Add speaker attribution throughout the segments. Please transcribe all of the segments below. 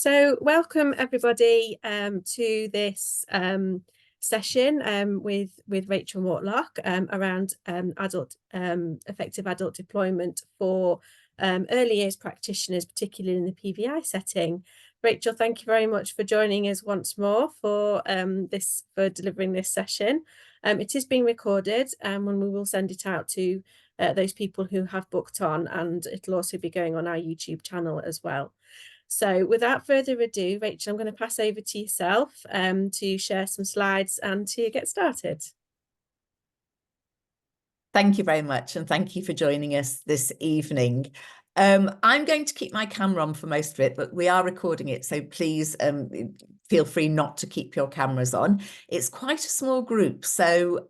Speaker 1: So welcome everybody to this session with Rachel Mortlock around effective adult deployment for early years practitioners, particularly in the PVI setting. Rachel, thank you very much for joining us once more for delivering this session. It is being recorded and we will send it out to those people who have booked on, and it'll also be going on our YouTube channel as well. So without further ado, Rachel, I'm going to pass over to yourself to share some slides and to get started.
Speaker 2: Thank you very much, and thank you for joining us this evening. I'm going to keep my camera on for most of it, but we are recording it, so please feel free not to keep your cameras on. It's quite a small group, so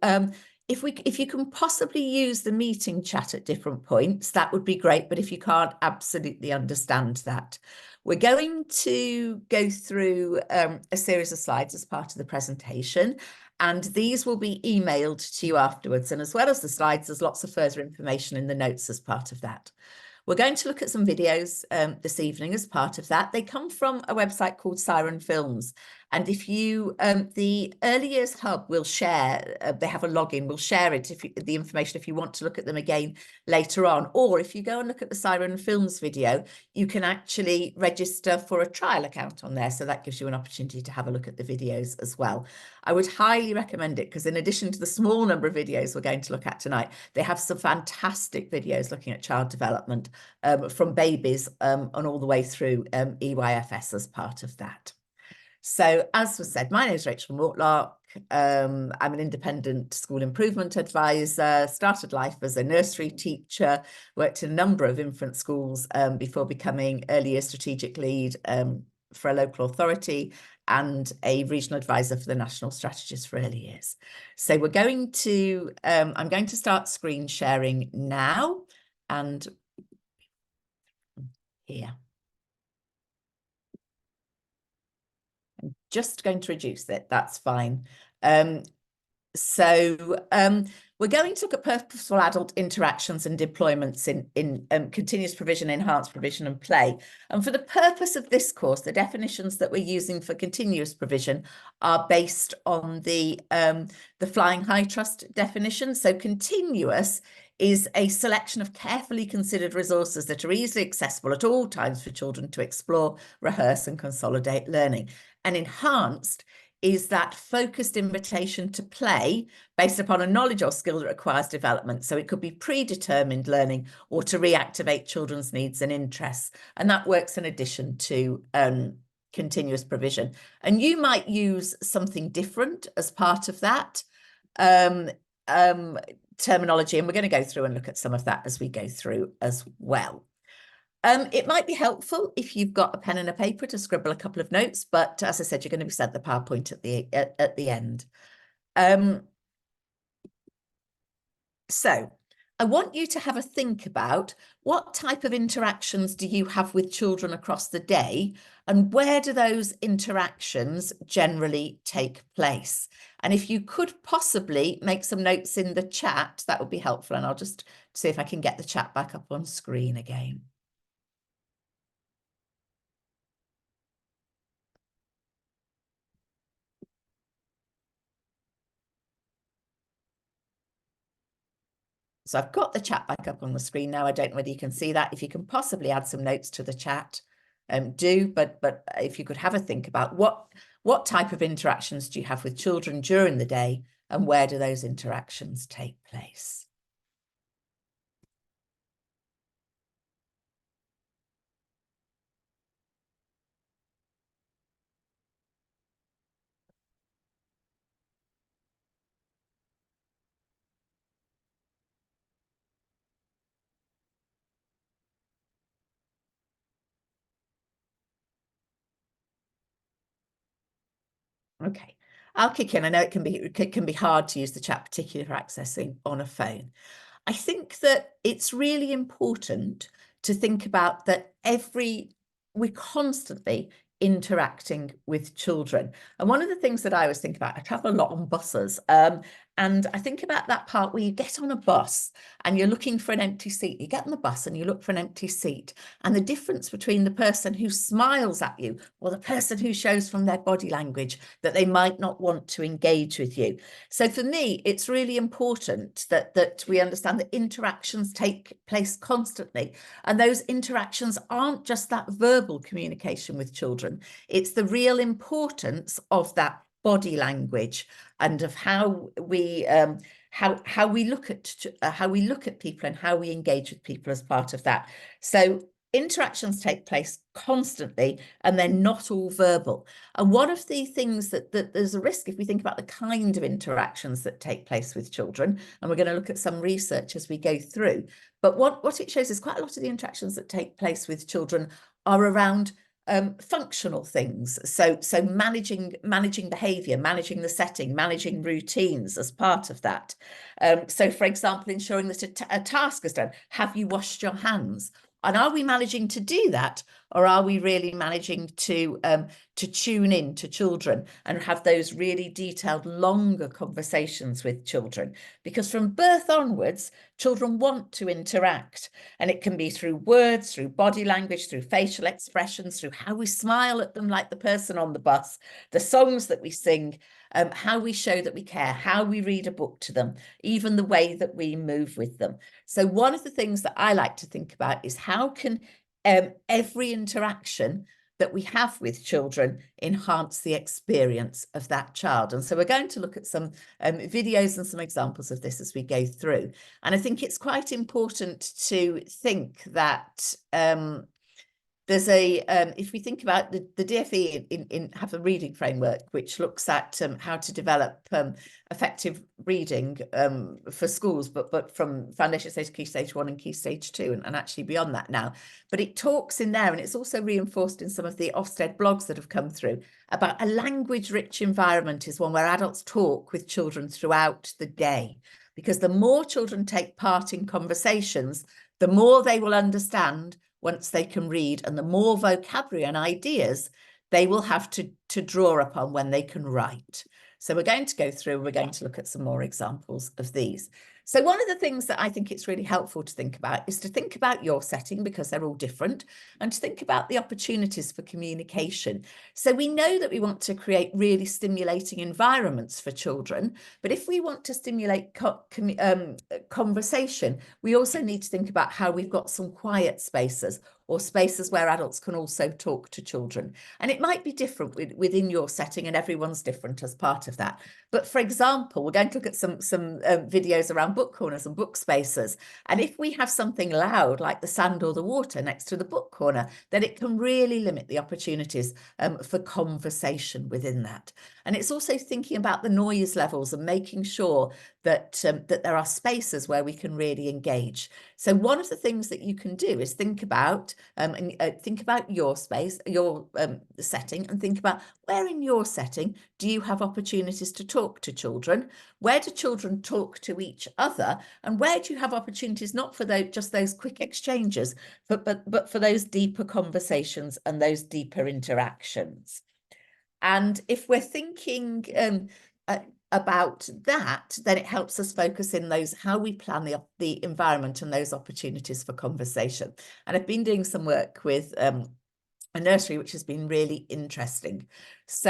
Speaker 2: if you can possibly use the meeting chat at different points, that would be great, but if you can't, absolutely understand that. We're going to go through a series of slides as part of the presentation, and these will be emailed to you afterwards. And as well as the slides, there's lots of further information in the notes as part of that. We're going to look at some videos this evening as part of that. They come from a website called Siren Films. And if you, the Early Years Hub will share, they have a login, we'll share it, the information if you want to look at them again later on. Or if you go and look at the Siren Films video, you can actually register for a trial account on there. So that gives you an opportunity to have a look at the videos as well. I would highly recommend it because in addition to the small number of videos we're going to look at tonight, they have some fantastic videos looking at child development from babies and all the way through EYFS as part of that. So as was said, my name is Rachel Mortlock. I'm an independent school improvement advisor, started life as a nursery teacher, worked in a number of infant schools before becoming early year strategic lead for a local authority and a regional advisor for the National Strategist for Early Years. So we're going to, I'm going to start screen sharing now, and here. I'm just going to reduce it, that's fine. We're going to look at purposeful adult interactions and deployments in continuous provision, enhanced provision and play. And for the purpose of this course, the definitions that we're using for continuous provision are based on the Flying High Trust definition. So continuous is a selection of carefully considered resources that are easily accessible at all times for children to explore, rehearse and consolidate learning. And enhanced is that focused invitation to play based upon a knowledge or skill that requires development. So it could be predetermined learning or to reactivate children's needs and interests. And that works in addition to continuous provision. And you might use something different as part of that terminology. And we're going to go through and look at some of that as we go through as well. It might be helpful if you've got a pen and a paper to scribble a couple of notes, but as I said, you're going to be sent the PowerPoint at the end. So I want you to have a think about what type of interactions do you have with children across the day, and where do those interactions generally take place? And if you could possibly make some notes in the chat, that would be helpful. And I'll just see if I can get the chat back up on screen again. So I've got the chat back up on the screen now. I don't know whether you can see that. If you can possibly add some notes to the chat, do. But if you could have a think about what type of interactions do you have with children during the day, and where do those interactions take place? Okay, I'll kick in. I know it can be hard to use the chat, particularly for accessing on a phone. I think that it's really important to think about that we're constantly interacting with children. And one of the things that I always think about, I travel a lot on buses, And I think about that part where you get on a bus and you're looking for an empty seat. You get on the bus and you look for an empty seat. And the difference between the person who smiles at you or the person who shows from their body language that they might not want to engage with you. So for me, it's really important that we understand that interactions take place constantly. And those interactions aren't just that verbal communication with children. It's the real importance of that body language and of how we look at people and how we engage with people as part of that. So interactions take place constantly and they're not all verbal. And one of the things that there's a risk if we think about the kind of interactions that take place with children, and we're going to look at some research as we go through, but what it shows is quite a lot of the interactions that take place with children are around functional things. So managing behavior, managing the setting, managing routines as part of that. So for example, ensuring that a task is done. Have you washed your hands? And are we managing to do that, or are we really managing to tune in to children and have those really detailed, longer conversations with children? Because from birth onwards, children want to interact, and it can be through words, through body language, through facial expressions, through how we smile at them, like the person on the bus, the songs that we sing, how we show that we care, how we read a book to them, even the way that we move with them. So one of the things that I like to think about is how can every interaction that we have with children enhance the experience of that child. And so we're going to look at some videos and some examples of this as we go through. And I think it's quite important to think that there's a if we think about the DfE have a reading framework which looks at how to develop effective reading for schools, but from foundation stage, key stage 1 and key stage 2 and actually beyond that now. But it talks in there, and it's also reinforced in some of the Ofsted blogs that have come through, about a language-rich environment is one where adults talk with children throughout the day. Because the more children take part in conversations, the more they will understand once they can read, and the more vocabulary and ideas they will have to draw upon when they can write. So we're going to go through, we're going to look at some more examples of these. So one of the things that I think it's really helpful to think about is to think about your setting, because they're all different, and to think about the opportunities for communication. So we know that we want to create really stimulating environments for children, but if we want to stimulate conversation, we also need to think about how we've got some quiet spaces, or spaces where adults can also talk to children. And it might be different within your setting, and everyone's different as part of that. But for example, we're going to look at some videos around book corners and book spaces. And if we have something loud, like the sand or the water next to the book corner, then it can really limit the opportunities for conversation within that. And it's also thinking about the noise levels and making sure that there are spaces where we can really engage. So one of the things that you can do is think about your space, your setting, and think about where in your setting do you have opportunities to talk to children? Where do children talk to each other? And where do you have opportunities not for just those quick exchanges, but for those deeper conversations and those deeper interactions? And if we're thinking about that, then it helps us focus in those, how we plan the environment and those opportunities for conversation. And I've been doing some work with a nursery, which has been really interesting. So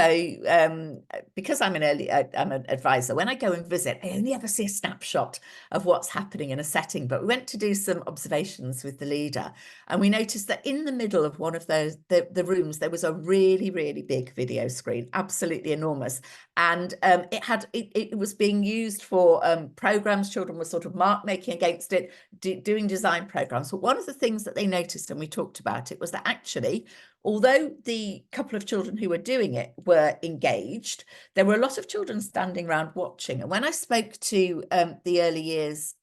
Speaker 2: because I'm an advisor, when I go and visit, I only ever see a snapshot of what's happening in a setting. But we went to do some observations with the leader, and we noticed that in the middle of one of those the rooms, there was a really, really big video screen, absolutely enormous. And it was being used for programs. Children were sort of mark making against it, doing design programs. But one of the things that they noticed, and we talked about it, was that actually, although the couple of children who were doing it were engaged, there were a lot of children standing around watching. And when I spoke to the early years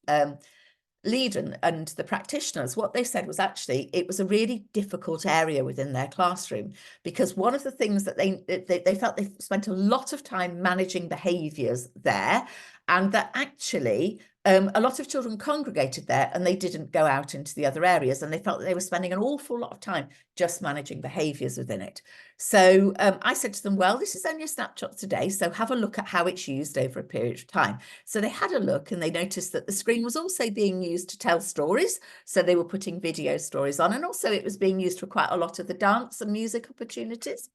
Speaker 2: lead and the practitioners, what they said was actually it was a really difficult area within their classroom, because one of the things that they felt they spent a lot of time managing behaviours there, and that actually a lot of children congregated there and they didn't go out into the other areas, and they felt that they were spending an awful lot of time just managing behaviours within it. So I said to them, well, this is only a snapshot today, so have a look at how it's used over a period of time. So they had a look and they noticed that the screen was also being used to tell stories. So they were putting video stories on, and also it was being used for quite a lot of the dance and music opportunities.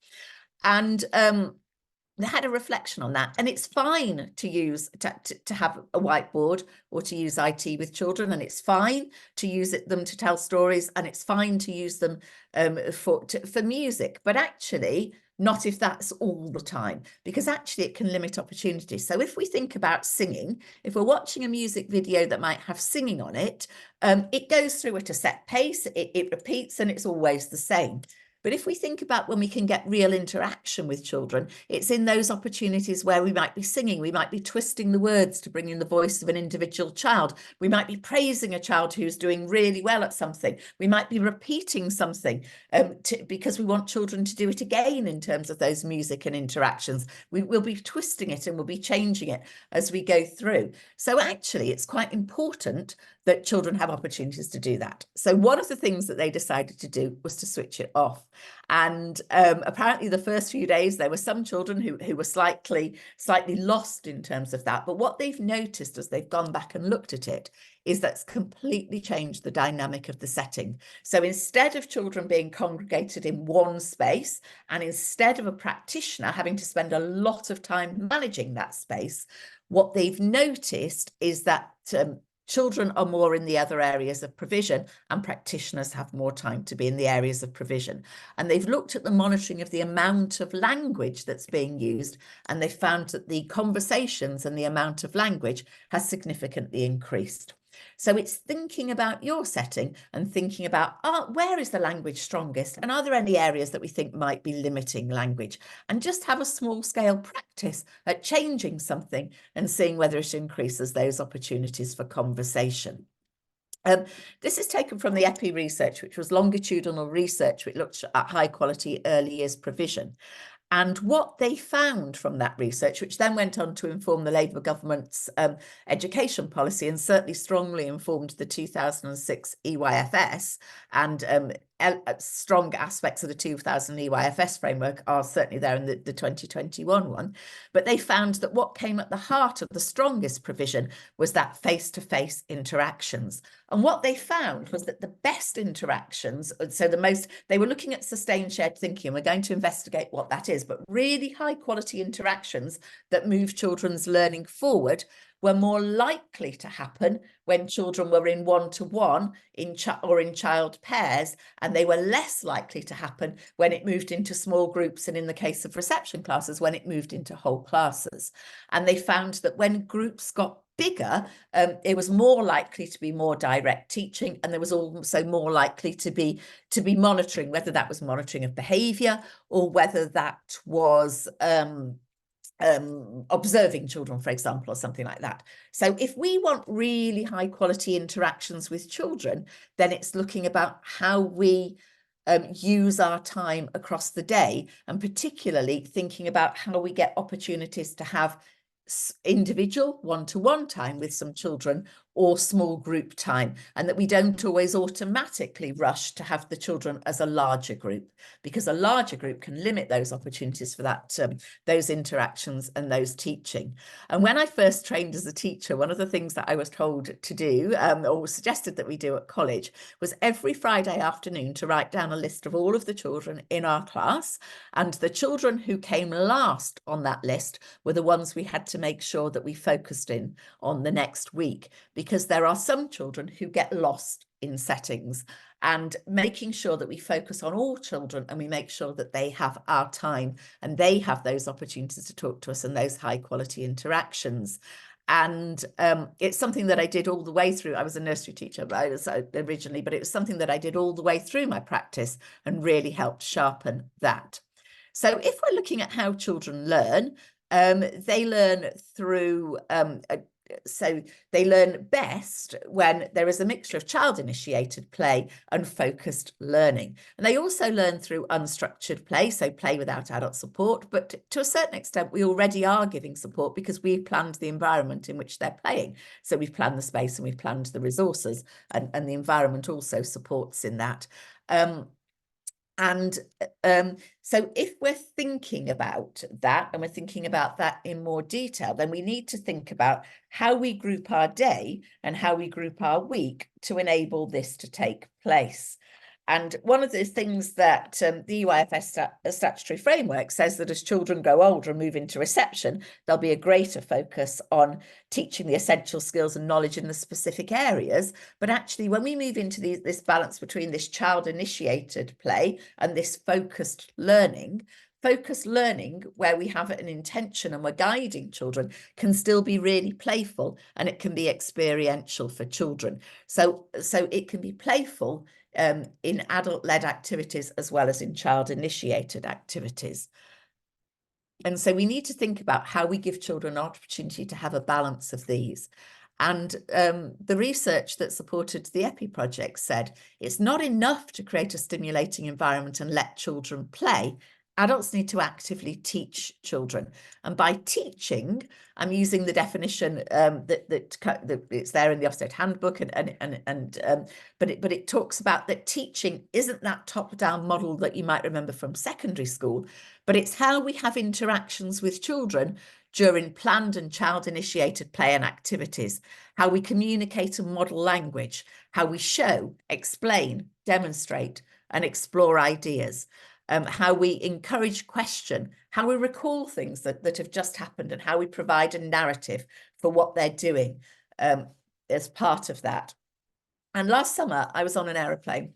Speaker 2: And they had a reflection on that, and it's fine to use to have a whiteboard or to use IT with children, and it's fine to use them to tell stories, and it's fine to use them for music, but actually not if that's all the time, because actually it can limit opportunities. So if we think about singing, if we're watching a music video that might have singing on it, it goes through at a set pace, it repeats, and it's always the same. But if we think about when we can get real interaction with children, it's in those opportunities where we might be singing, we might be twisting the words to bring in the voice of an individual child. We might be praising a child who's doing really well at something. We might be repeating something because we want children to do it again in terms of those music and interactions. We'll be twisting it and we'll be changing it as we go through. So actually, it's quite important that children have opportunities to do that. So one of the things that they decided to do was to switch it off. And apparently the first few days, there were some children who were slightly lost in terms of that. But what they've noticed as they've gone back and looked at it is that's completely changed the dynamic of the setting. So instead of children being congregated in one space, and instead of a practitioner having to spend a lot of time managing that space, what they've noticed is that children are more in the other areas of provision, and practitioners have more time to be in the areas of provision. And they've looked at the monitoring of the amount of language that's being used, and they found that the conversations and the amount of language has significantly increased. So it's thinking about your setting and thinking about where is the language strongest, and are there any areas that we think might be limiting language, and just have a small scale practice at changing something and seeing whether it increases those opportunities for conversation. This is taken from the EPI research, which was longitudinal research, which looked at high quality early years provision. And what they found from that research, which then went on to inform the Labour government's education policy and certainly strongly informed the 2006 EYFS, and strong aspects of the 2000 EYFS framework are certainly there in the 2021 one. But they found that what came at the heart of the strongest provision was that face-to-face interactions. And what they found was that the best interactions, so they were looking at sustained shared thinking, and we're going to investigate what that is, but really high quality interactions that move children's learning forward were more likely to happen when children were in one-to-one or in child pairs, and they were less likely to happen when it moved into small groups, and in the case of reception classes, when it moved into whole classes. And they found that when groups got bigger, it was more likely to be more direct teaching, and there was also more likely to be monitoring, whether that was monitoring of behaviour or whether that was observing children, for example, or something like that. So if we want really high quality interactions with children, then it's looking about how we use our time across the day, and particularly thinking about how we get opportunities to have individual one-to-one time with some children or small group time, and that we don't always automatically rush to have the children as a larger group, because a larger group can limit those opportunities for that those interactions and those teaching. And when I first trained as a teacher, one of the things that I was told to do or suggested that we do at college was every Friday afternoon to write down a list of all of the children in our class, and the children who came last on that list were the ones we had to make sure that we focused in on the next week, because there are some children who get lost in settings, and making sure that we focus on all children and we make sure that they have our time and they have those opportunities to talk to us and those high quality interactions. And it's something that I did all the way through. I was a nursery teacher originally, but it was something that I did all the way through my practice and really helped sharpen that. So if we're looking at how children learn, they learn through so they learn best when there is a mixture of child-initiated play and focused learning. And they also learn through unstructured play, so play without adult support. But to a certain extent, we already are giving support because we've planned the environment in which they're playing. So we've planned the space and we've planned the resources, and the environment also supports in that. So if we're thinking about that, and we're thinking about that in more detail, then we need to think about how we group our day and how we group our week to enable this to take place. And one of the things that the EYFS statutory framework says that as children grow older and move into reception, there'll be a greater focus on teaching the essential skills and knowledge in the specific areas. But actually, when we move into this balance between this child-initiated play and this focused learning, where we have an intention and we're guiding children, can still be really playful, and it can be experiential for children. So it can be playful in adult-led activities as well as in child-initiated activities. And so we need to think about how we give children an opportunity to have a balance of these. And the research that supported the EPI project said it's not enough to create a stimulating environment and let children play. Adults need to actively teach children. And by teaching, I'm using the definition that it's there in the Ofsted handbook, but it talks about that teaching isn't that top-down model that you might remember from secondary school, but it's how we have interactions with children during planned and child-initiated play and activities, how we communicate and model language, how we show, explain, demonstrate, and explore ideas. How we encourage question, how we recall things that have just happened, and how we provide a narrative for what they're doing as part of that. And last summer, I was on an aeroplane,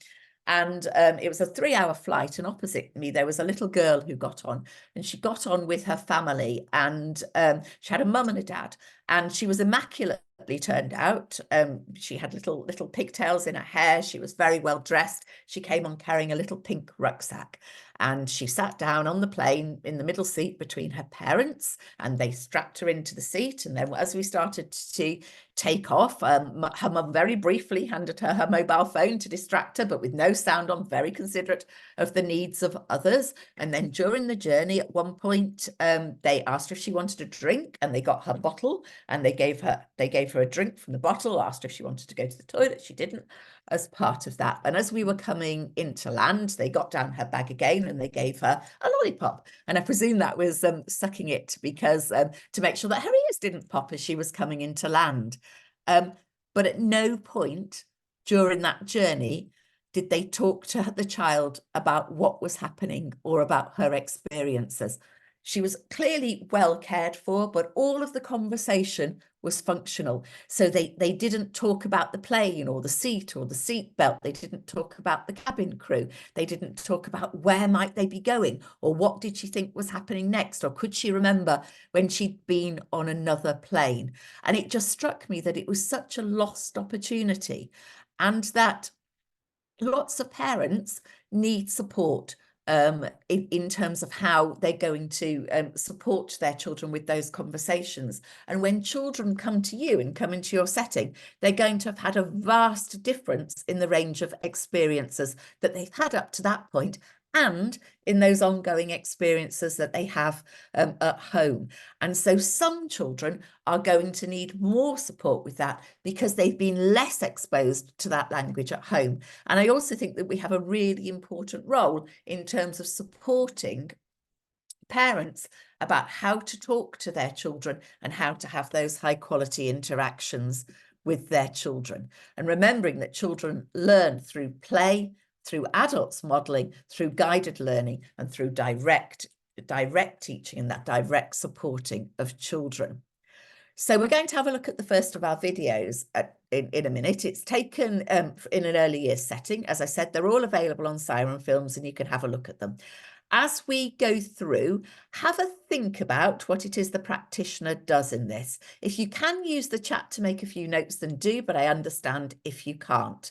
Speaker 2: and it was a 3-hour flight, and opposite me there was a little girl who got on, and she got on with her family, and she had a mum and a dad, and she was immaculately turned out. She had little pigtails in her hair. She was very well dressed. She came on carrying a little pink rucksack, and she sat down on the plane in the middle seat between her parents, and they strapped her into the seat. And then as we started to take off, her mum very briefly handed her mobile phone to distract her, but with no sound on, very considerate of the needs of others. And then during the journey, at one point, they asked her if she wanted a drink, and they got her bottle, and they gave her a drink from the bottle, asked her if she wanted to go to the toilet. She didn't, as part of that. And as we were coming into land, they got down her bag again, and they gave her a lollipop. And I presume that was sucking it because to make sure that her ears didn't pop as she was coming into land. But at no point during that journey did they talk to the child about what was happening or about her experiences. She was clearly well cared for, but all of the conversation was functional. So they didn't talk about the plane or the seat or the seat belt. They didn't talk about the cabin crew. They didn't talk about where might they be going, or what did she think was happening next, or could she remember when she'd been on another plane. And it just struck me that it was such a lost opportunity, and that lots of parents need support in terms of how they're going to support their children with those conversations. And when children come to you and come into your setting, they're going to have had a vast difference in the range of experiences that they've had up to that point, and in those ongoing experiences that they have at home. And so some children are going to need more support with that because they've been less exposed to that language at home. And I also think that we have a really important role in terms of supporting parents about how to talk to their children and how to have those high quality interactions with their children. And remembering that children learn through play, through adults modelling, through guided learning, and through direct teaching and that direct supporting of children. So we're going to have a look at the first of our videos in a minute. It's taken in an early years setting. As I said, they're all available on Siren Films, and you can have a look at them. As we go through, have a think about what it is the practitioner does in this. If you can use the chat to make a few notes, then do, but I understand if you can't.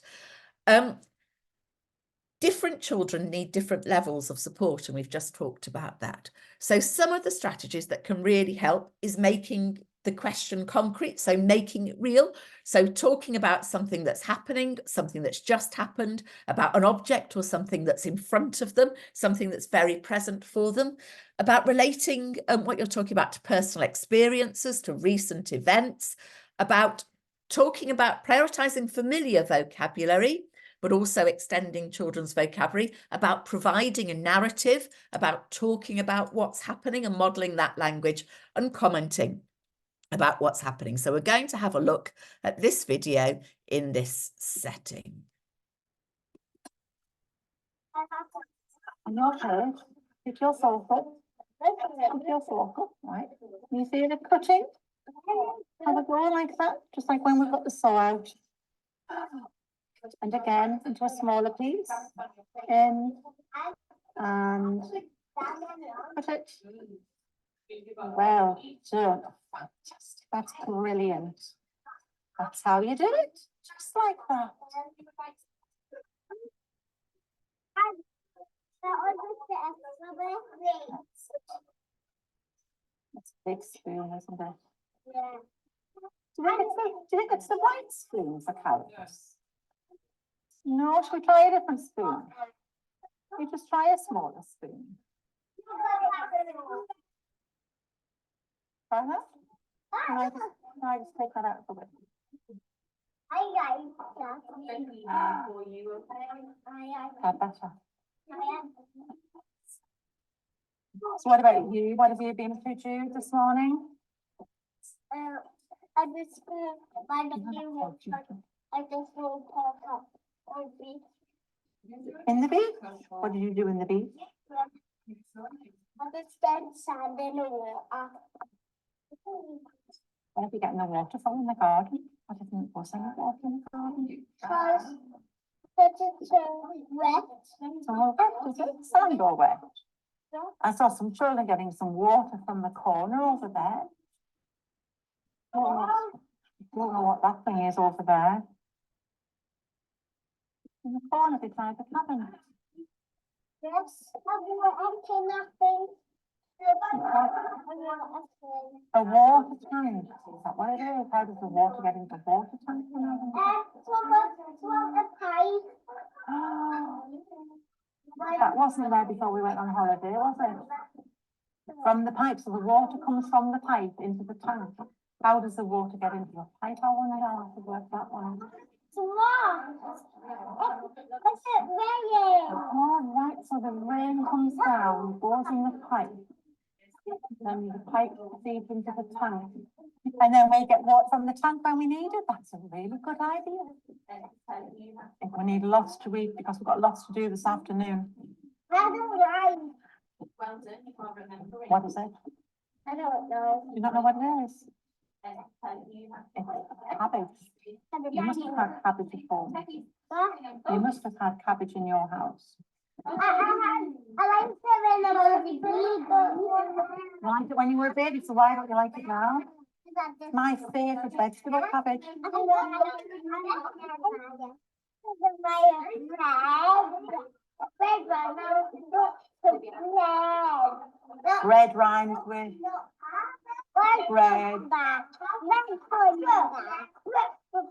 Speaker 2: Different children need different levels of support, and we've just talked about that. So some of the strategies that can really help is making the question concrete, so making it real. So talking about something that's happening, something that's just happened, about an object or something that's in front of them, something that's very present for them, about relating what you're talking about to personal experiences, to recent events, about talking about prioritizing familiar vocabulary, but also extending children's vocabulary, about providing a narrative, about talking about what's happening and modelling that language, and commenting about what's happening. So we're going to have a look at this video in this setting.
Speaker 3: On your page, pick your fork up. Pick your fork up, right? Can you see the cutting? Have a go like that, just like when we've got the saw out. And again, into a smaller piece. In and cut it. Well done. Fantastic. That's brilliant. That's how you do it. Just like that. That's a big spoon, isn't it? Yeah. Do you think it's the white spoon for carrots? No, should we try a different spoon? We just try a smaller spoon. Try that? Can I just take that out of the way? Better. So what about you? What have you been through, Jude, this morning?
Speaker 4: I just by the view. I just will talk up on the beach.
Speaker 3: In the beach? What did you do in the beach?
Speaker 4: I just spent sand in the water.
Speaker 3: Where did you get in the water from in the garden? I didn't was any water in the garden.
Speaker 4: Because it's so wet.
Speaker 3: It's all wet, is it? Sand or wet? I saw some children getting some water from the corner over there. Oh, I don't know what that thing is over there. In the corner beside the cabin.
Speaker 4: Yes, I want to nothing.
Speaker 3: A water tank. Is that what it is? How does the water get into the water tank?
Speaker 4: A pipe.
Speaker 3: That wasn't there before we went on holiday, was it? From the pipe, so the water comes from the pipe into the tank. How does the water get into the pipe? I want to know how to work that one.
Speaker 4: It's raining.
Speaker 3: Oh, right, so the rain comes down, goes in the pipe. Then the pipe feeds into the tank. And then we get water from the tank when we need it. That's a really good idea. If we need lots to eat, because we've got lots to do this afternoon.
Speaker 4: I don't like.
Speaker 3: What is it?
Speaker 4: I don't know.
Speaker 3: You don't know what it is? It's cabbage. You must have had cabbage before. You must have had cabbage in your house.
Speaker 4: I like it when I was a baby.
Speaker 3: You liked it when you were a baby, so why don't you like it now? My favourite vegetable, cabbage. Bread rhymes with bread.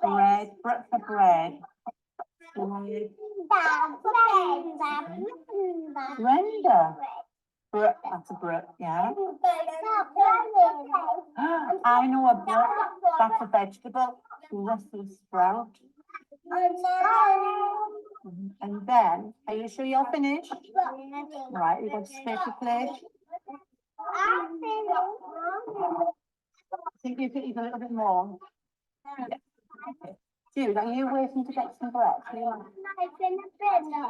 Speaker 3: Bread, bread for bread. Brenda. That's a brook, yeah. I know a brook. That's a vegetable. Brussels sprout. And then, are you sure you're finished? Right, you've got to split your plate. I think you could eat a little bit more. Jude, are you waiting to get some bread?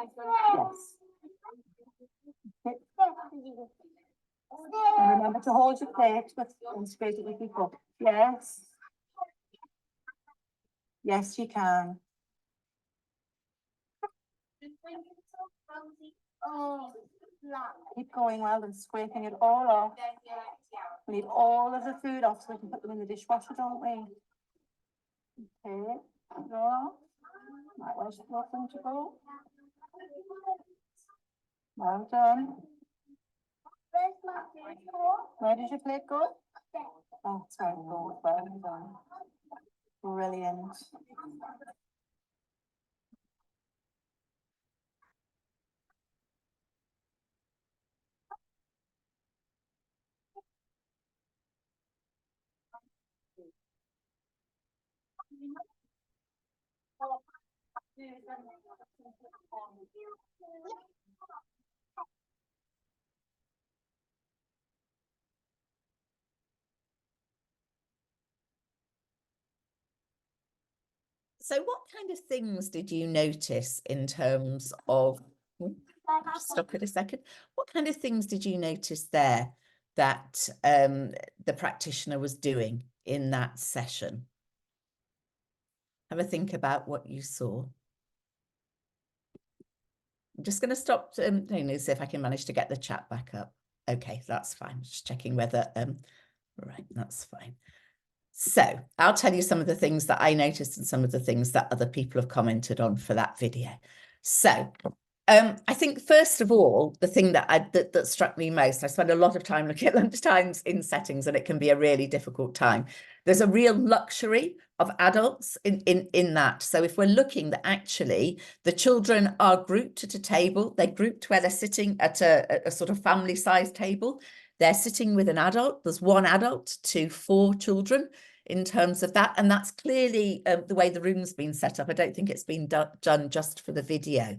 Speaker 3: Yes. And remember to hold your plate and scrape it with your foot. Yes. Yes, you can. Keep going well and scraping it all off. We need all of the food off so we can put them in the dishwasher, don't we? Okay. Go. Right, where's the thing to go? Well done. Where did your plate go? That's very good, well done. Brilliant.
Speaker 2: So what kind of things did you notice in terms of, just stop it a second. What kind of things did you notice there that the practitioner was doing in that session? Have a think about what you saw. I'm just going to stop and see if I can manage to get the chat back up. Okay, that's fine. Just checking whether, right, that's fine. So I'll tell you some of the things that I noticed and some of the things that other people have commented on for that video. So I think first of all, the thing that struck me most, I spend a lot of time looking at lunchtimes in settings, and it can be a really difficult time. There's a real luxury of adults in that. So if we're looking that actually the children are grouped at a table, they're grouped where they're sitting at a sort of family-sized table. They're sitting with an adult. There's one adult to 4 children in terms of that. And that's clearly the way the room's been set up. I don't think it's been done just for the video.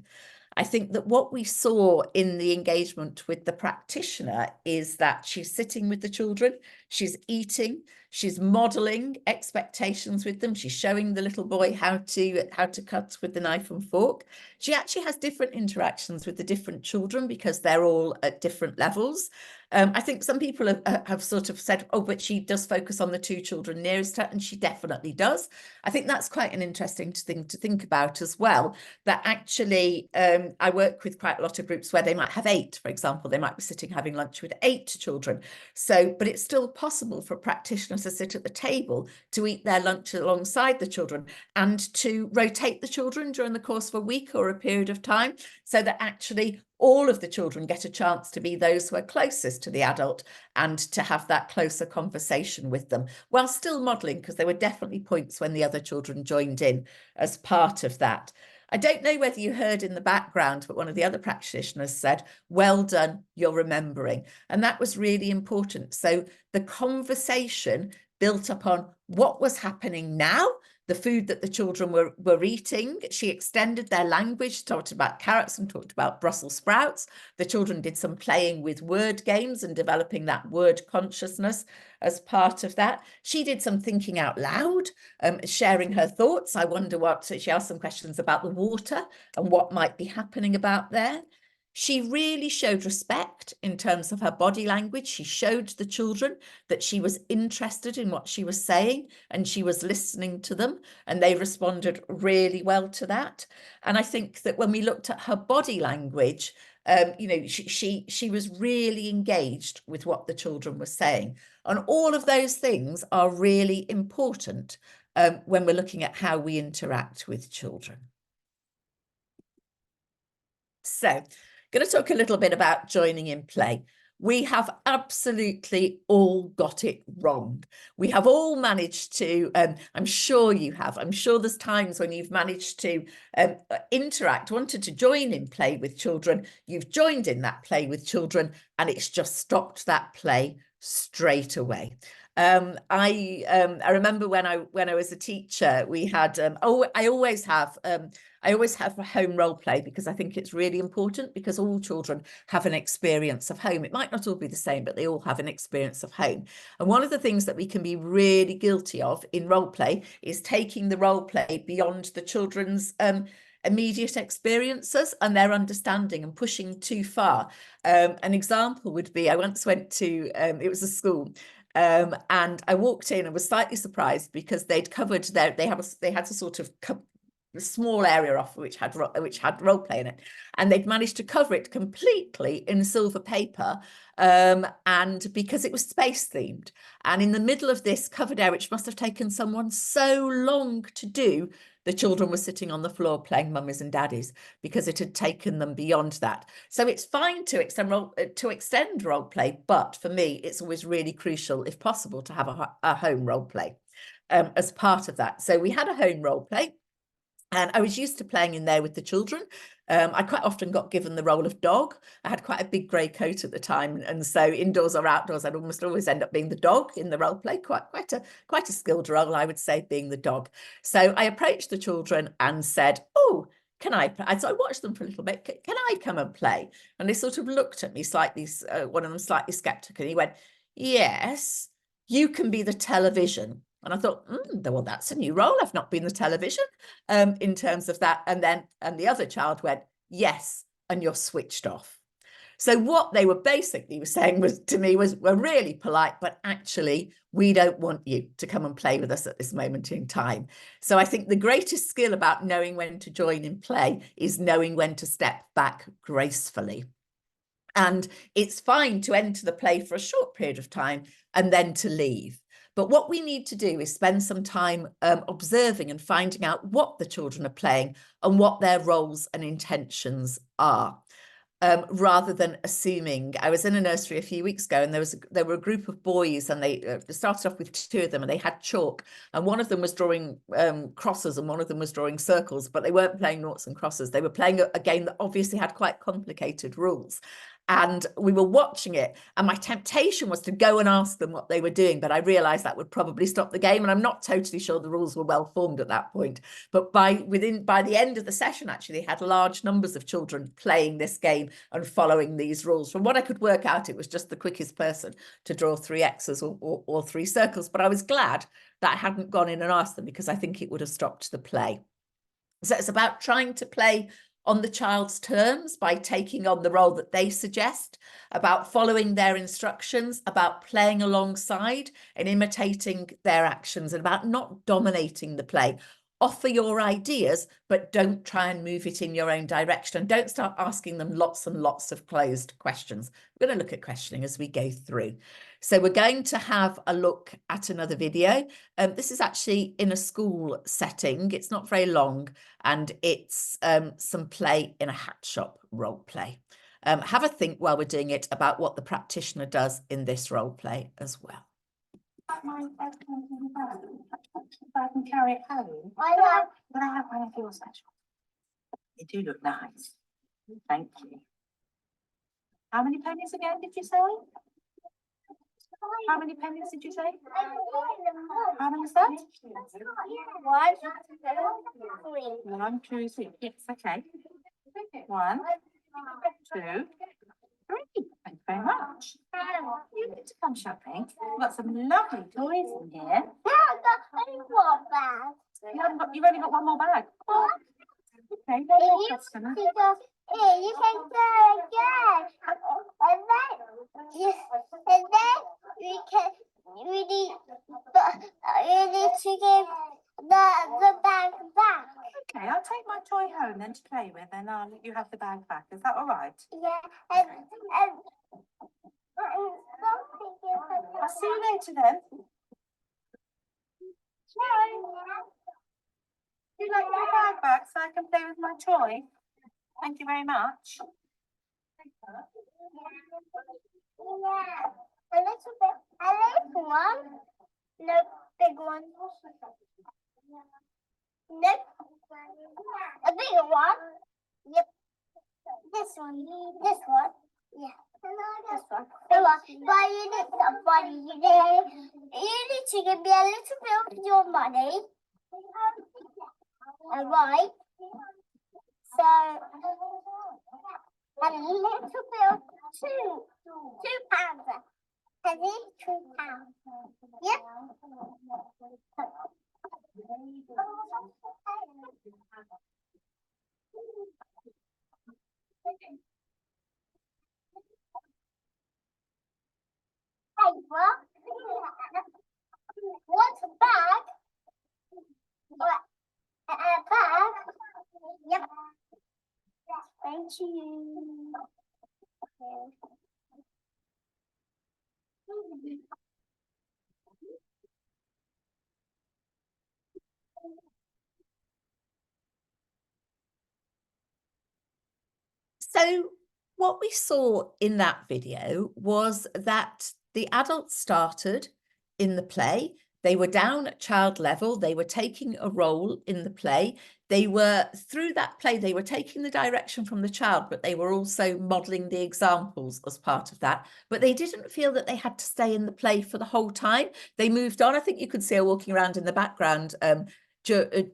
Speaker 2: I think that what we saw in the engagement with the practitioner is that she's sitting with the children, she's eating, she's modelling expectations with them, she's showing the little boy how to cut with the knife and fork. She actually has different interactions with the different children because they're all at different levels. I think some people have sort of said, oh, but she does focus on the 2 children nearest her, and she definitely does. I think that's quite an interesting thing to think about as well, that actually I work with quite a lot of groups where they might have 8, for example. They might be sitting having lunch with 8 children. So, but it's still possible for a practitioner to sit at the table to eat their lunch alongside the children and to rotate the children during the course of a week or a period of time, so that actually all of the children get a chance to be those who are closest to the adult and to have that closer conversation with them, while still modelling, because there were definitely points when the other children joined in as part of that. I don't know whether you heard in the background, but one of the other practitioners said, well done, you're remembering. And that was really important. So the conversation built upon what was happening now, the food that the children were eating. She extended their language, talked about carrots and talked about Brussels sprouts. The children did some playing with word games and developing that word consciousness as part of that. She did some thinking out loud, sharing her thoughts. I wonder what, she asked some questions about the water and what might be happening about there. She really showed respect in terms of her body language. She showed the children that she was interested in what she was saying and she was listening to them, and they responded really well to that. And I think that when we looked at her body language, you know, she was really engaged with what the children were saying. And all of those things are really important when we're looking at how we interact with children. So, going to talk a little bit about joining in play. We have absolutely all got it wrong. We have all managed to, I'm sure you have, I'm sure there's times when you've managed to interact, wanted to join in play with children, you've joined in that play with children, and it's just stopped that play straight away. I remember when I was a teacher, we had, I always have a home role play, because I think it's really important, because all children have an experience of home. It might not all be the same, but they all have an experience of home. And one of the things that we can be really guilty of in role play is taking the role play beyond the children's immediate experiences and their understanding, and pushing too far. An example would be, I once went to, it was a school, and I walked in and was slightly surprised because they'd covered they had a sort of small area off which had role play in it, and they'd managed to cover it completely in silver paper, and because it was space themed, and in the middle of this covered area, which must have taken someone so long to do, the children were sitting on the floor playing mummies and daddies because it had taken them beyond that. So it's fine to extend role play, but for me, it's always really crucial, if possible, to have a home role play as part of that. So we had a home role play. And I was used to playing in there with the children. I quite often got given the role of dog. I had quite a big grey coat at the time. And so indoors or outdoors, I'd almost always end up being the dog in the role play. Quite a skilled role, I would say, being the dog. So I approached the children and said, oh, can I play? So I watched them for a little bit. Can I come and play? And they sort of looked at me slightly, one of them slightly skeptical. And he went, yes, you can be the television. And I thought, well, that's a new role. I've not been the television in terms of that. And the other child went, yes, and you're switched off. So what they were basically saying we're really polite, but actually we don't want you to come and play with us at this moment in time. So I think the greatest skill about knowing when to join in play is knowing when to step back gracefully. And it's fine to enter the play for a short period of time and then to leave. But what we need to do is spend some time observing and finding out what the children are playing and what their roles and intentions are, rather than assuming. I was in a nursery a few weeks ago and there were a group of boys, and they started off with 2 of them, and they had chalk, and one of them was drawing crosses and one of them was drawing circles, but they weren't playing noughts and crosses. They were playing a game that obviously had quite complicated rules. And we were watching it, and my temptation was to go and ask them what they were doing, but I realized that would probably stop the game, and I'm not totally sure the rules were well formed at that point. But by the end of the session, actually, they had large numbers of children playing this game and following these rules. From what I could work out, it was just the quickest person to draw 3 X's or 3 circles. But I was glad that I hadn't gone in and asked them, because I think it would have stopped the play. So it's about trying to play on the child's terms by taking on the role that they suggest, about following their instructions, about playing alongside and imitating their actions, and about not dominating the play. Offer your ideas, but don't try and move it in your own direction, and don't start asking them lots and lots of closed questions. We're going to look at questioning as we go through. So we're going to have a look at another video. This is actually in a school setting. It's not very long, and it's some play in a hat shop role play. Have a think while we're doing it about what the practitioner does in this role play as well.
Speaker 3: I can carry it home. I know. But I have one of yours, actually. They do look nice. Thank you. How many pennies again did you say? How many pennies did you say? How many is that?
Speaker 4: 1, 2, 3.
Speaker 3: 1, 2, 3. Yes, okay. 1, 2, 3. Thank you very much. You need to come shopping. We've got some lovely toys in here. You've only got 1 more bag. Okay, no more customer.
Speaker 4: You can go again. And then we need to give the bag back.
Speaker 3: Okay, I'll take my toy home then to play with, and I'll let you have the bag back. Is that all right?
Speaker 4: Yeah,
Speaker 3: I'll see you later then. Would you like my bag back so I can play with my toy? Thank you very much.
Speaker 4: Yeah, a little bit, a little one. No, big one. Nope. A bigger one. Yep. This one. This one. Yeah. This one. But you need somebody. You need to give me a little bit of your money. Alright. So a little bit of £2. Penny, £2. Yep. Hey, well, what's a bag? A bag? Yep. Thank you.
Speaker 2: So what we saw in that video was that the adults started in the play. They were down at child level. They were taking a role in the play. They were, through that play, they were taking the direction from the child, but they were also modelling the examples as part of that. But they didn't feel that they had to stay in the play for the whole time. They moved on. I think you could see her walking around in the background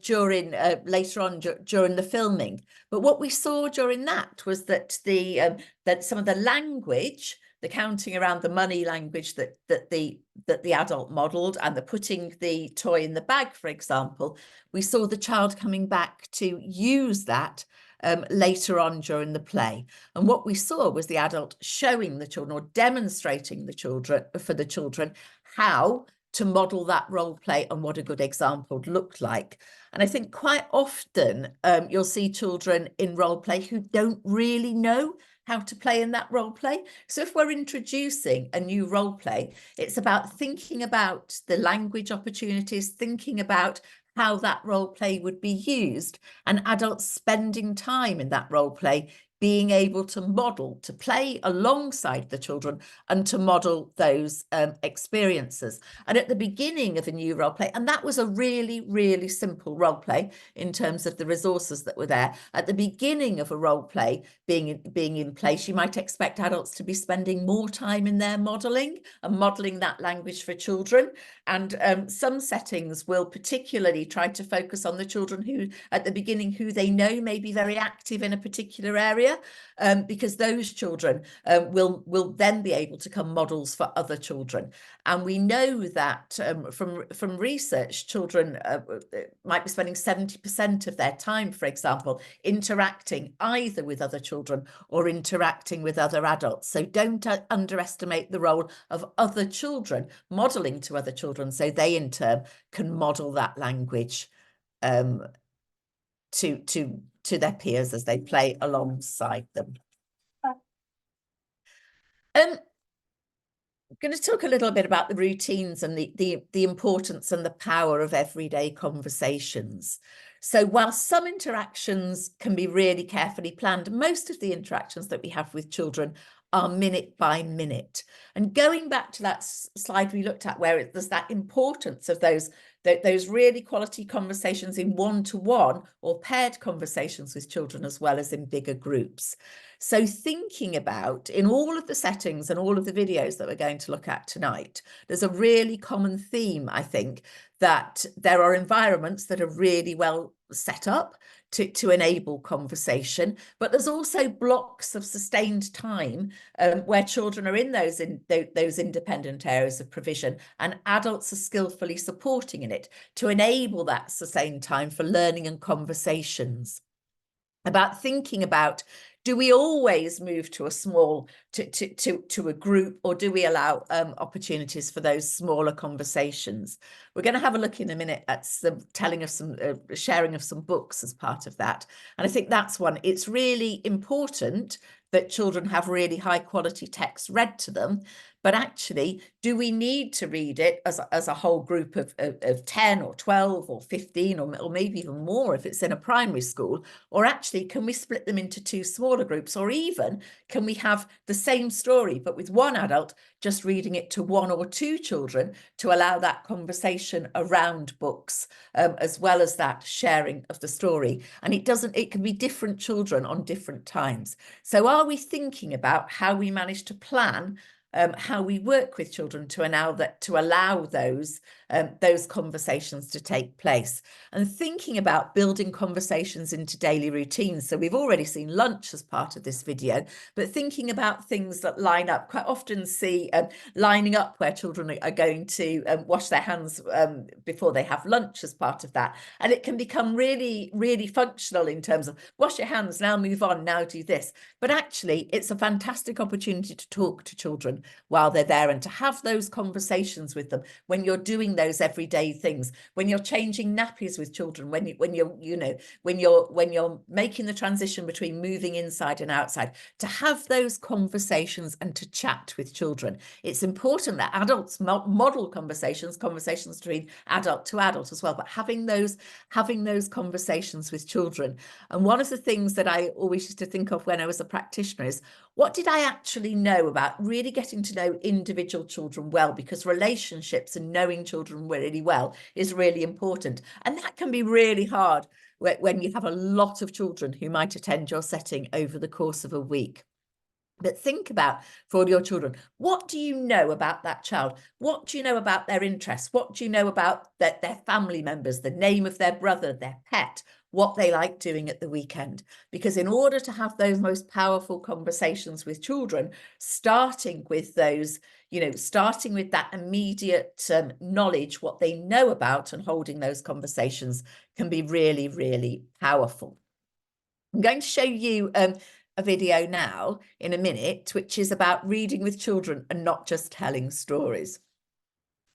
Speaker 2: during later on during the filming. But what we saw during that was that that some of the language, the counting around the money language that the adult modelled, and the putting the toy in the bag, for example, we saw the child coming back to use that later on during the play. And what we saw was the adult showing the children, or demonstrating for the children how to model that role play and what a good example looked like. And I think quite often you'll see children in role play who don't really know how to play in that role play. So if we're introducing a new role play, it's about thinking about the language opportunities, thinking about how that role play would be used, and adults spending time in that role play, being able to model, to play alongside the children and to model those experiences. And at the beginning of a new role play, and that was a really, really simple role play in terms of the resources that were there. At the beginning of a role play being in place, you might expect adults to be spending more time in their modelling and modelling that language for children. And some settings will particularly try to focus on the children who, at the beginning, who they know may be very active in a particular area, because those children will then be able to become models for other children. And we know that from research, children might be spending 70% of their time, for example, interacting either with other children or interacting with other adults. So don't underestimate the role of other children modelling to other children, so they in turn can model that language to their peers as they play alongside them. I'm going to talk a little bit about the routines and the importance and the power of everyday conversations. So while some interactions can be really carefully planned, most of the interactions that we have with children are minute by minute. And going back to that slide we looked at, where there's that importance of those really quality conversations in one-to-one or paired conversations with children, as well as in bigger groups. So thinking about, in all of the settings and all of the videos that we're going to look at tonight, there's a really common theme, I think, that there are environments that are really well set up to enable conversation, but there's also blocks of sustained time where children are in those independent areas of provision, and adults are skillfully supporting in it to enable that sustained time for learning and conversations. About thinking about, do we always move to a small to a group, or do we allow opportunities for those smaller conversations? We're going to have a look in a minute at some telling of some sharing of some books as part of that, and I think that's one. It's really important that children have really high quality text read to them, but actually, do we need to read it as a whole group of 10 or 12 or 15 or maybe even more if it's in a primary school? Or actually, can we split them into two smaller groups? Or even, can we have the same story, but with one adult just reading it to one or two children to allow that conversation around books, as well as that sharing of the story? And it can be different children on different times. So are we thinking about how we manage to plan how we work with children to allow those conversations to take place, and thinking about building conversations into daily routines? So we've already seen lunch as part of this video, but thinking about things that line up. Quite often see lining up where children are going to wash their hands before they have lunch as part of that, and it can become really, really functional in terms of wash your hands, now move on, now do this. But actually, it's a fantastic opportunity to talk to children children while they're there, and to have those conversations with them when you're doing those everyday things, when you're changing nappies with children, when you're making the transition between moving inside and outside, to have those conversations and to chat with children. It's important that adults model conversations between adult to adult as well, but having those conversations with children. And one of the things that I always used to think of when I was a practitioner is, what did I actually know about really getting to know individual children well? Because relationships and knowing children really well is really important. And that can be really hard when you have a lot of children who might attend your setting over the course of a week. But think about, for your children, what do you know about that child? What do you know about their interests? What do you know about their family members, the name of their brother, their pet, what they like doing at the weekend? Because in order to have those most powerful conversations with children, starting with those, starting with that immediate knowledge, what they know about, and holding those conversations can be really, really powerful. I'm going to show you a video now in a minute, which is about reading with children and not just telling stories.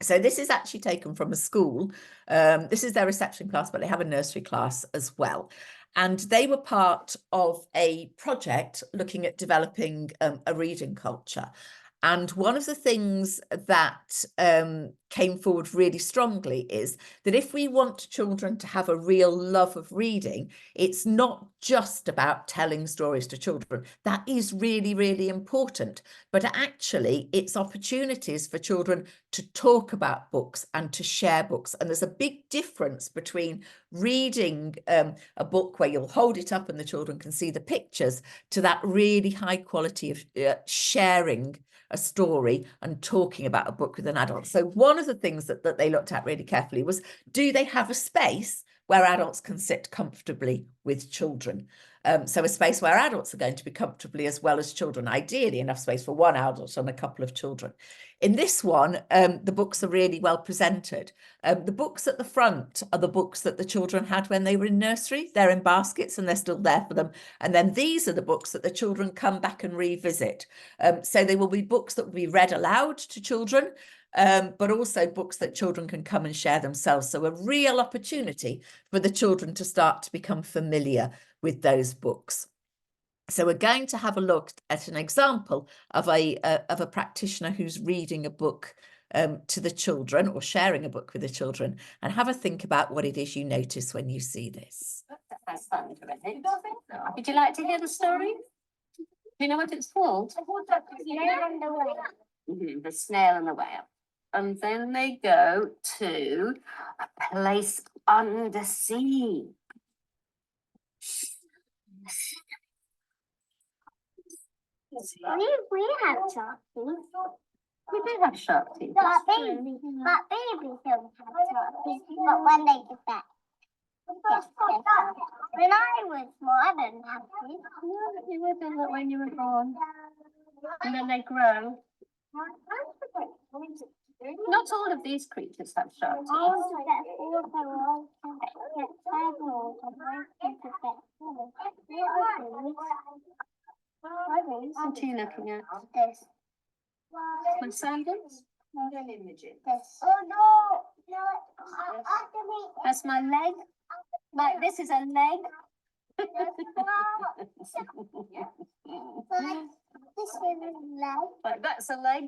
Speaker 2: So this is actually taken from a school. This is their reception class, but they have a nursery class as well. And they were part of a project looking at developing a reading culture. And one of the things that came forward really strongly is that if we want children to have a real love of reading, it's not just about telling stories to children. That is really, really important. But actually, it's opportunities for children to talk about books and to share books. And there's a big difference between reading a book where you'll hold it up and the children can see the pictures, to that really high quality of sharing a story and talking about a book with an adult. So one of the things that they looked at really carefully was, do they have a space where adults can sit comfortably with children? So a space where adults are going to be comfortably as well as children, ideally enough space for one adult and a couple of children. In this one, the books are really well presented. The books at the front are the books that the children had when they were in nursery. They're in baskets and they're still there for them. And then these are the books that the children come back and revisit. So they will be books that will be read aloud to children, but also books that children can come and share themselves. So a real opportunity for the children to start to become familiar with those books. So we're going to have a look at an example of a practitioner who's reading a book to the children, or sharing a book with the children, and have a think about what it is you notice when you see this.
Speaker 3: That's fun, would you like to hear the story? Do you know what it's called? The snail and the whale. And then they go to a place under sea.
Speaker 4: We have shark teeth.
Speaker 3: We do have shark teeth.
Speaker 4: But babies don't have shark teeth. But when they get back. When I was small, I didn't have teeth.
Speaker 3: You were doing that when you were born. And then they grow. Not all of these creatures have shark teeth. What are you looking at?
Speaker 4: This.
Speaker 3: My sandals?
Speaker 4: This. Oh no! No,
Speaker 3: That's my leg. Like, this is a leg.
Speaker 4: this is a leg.
Speaker 3: Like, that's a leg.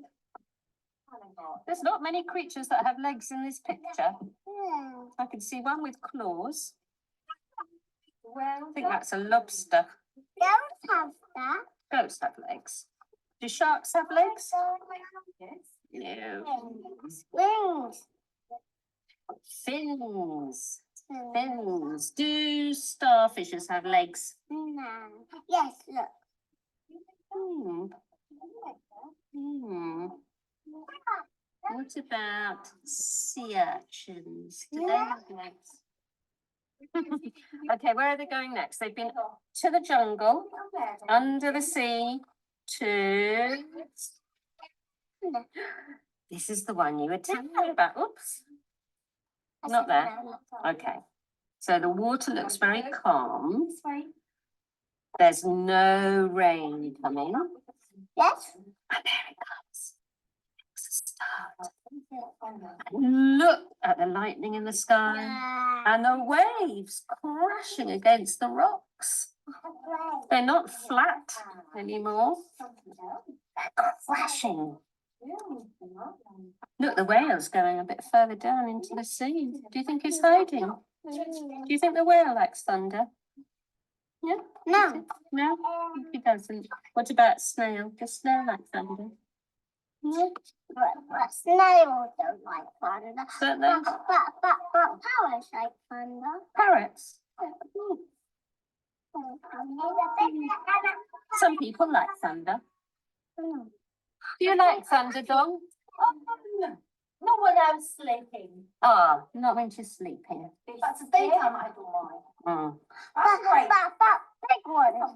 Speaker 3: There's not many creatures that have legs in this picture.
Speaker 4: Yeah.
Speaker 3: I can see one with claws. I think that's a lobster.
Speaker 4: Don't have that.
Speaker 3: Goats have legs. Do sharks have legs?
Speaker 4: Yes.
Speaker 3: No.
Speaker 4: Wings.
Speaker 3: Fins. Fins. Do starfishes have legs?
Speaker 4: No. Yes, look.
Speaker 3: What about sea urchins? Do they have legs? Okay, where are they going next? They've been to the jungle, under the sea, to... This is the one you were telling me about. Oops. Not there. Okay. So the water looks very calm. There's no rain coming.
Speaker 4: Yes.
Speaker 3: And there it comes. Look at the lightning in the sky and the waves crashing against the rocks. They're not flat anymore. They're crashing. Look, the whale's going a bit further down into the sea. Do you think he's hiding? Do you think the whale likes thunder? Yeah?
Speaker 4: No.
Speaker 3: No, he doesn't. What about snail? Does snail like thunder? No.
Speaker 4: But snails don't like thunder.
Speaker 3: Don't they?
Speaker 4: But parrots like thunder.
Speaker 3: Parrots. Some people like thunder. Do you like thunder, Dong?
Speaker 5: No, not when I'm sleeping.
Speaker 3: Ah, not when she's sleeping.
Speaker 5: That's the daytime I don't mind. That's great.
Speaker 4: But big ones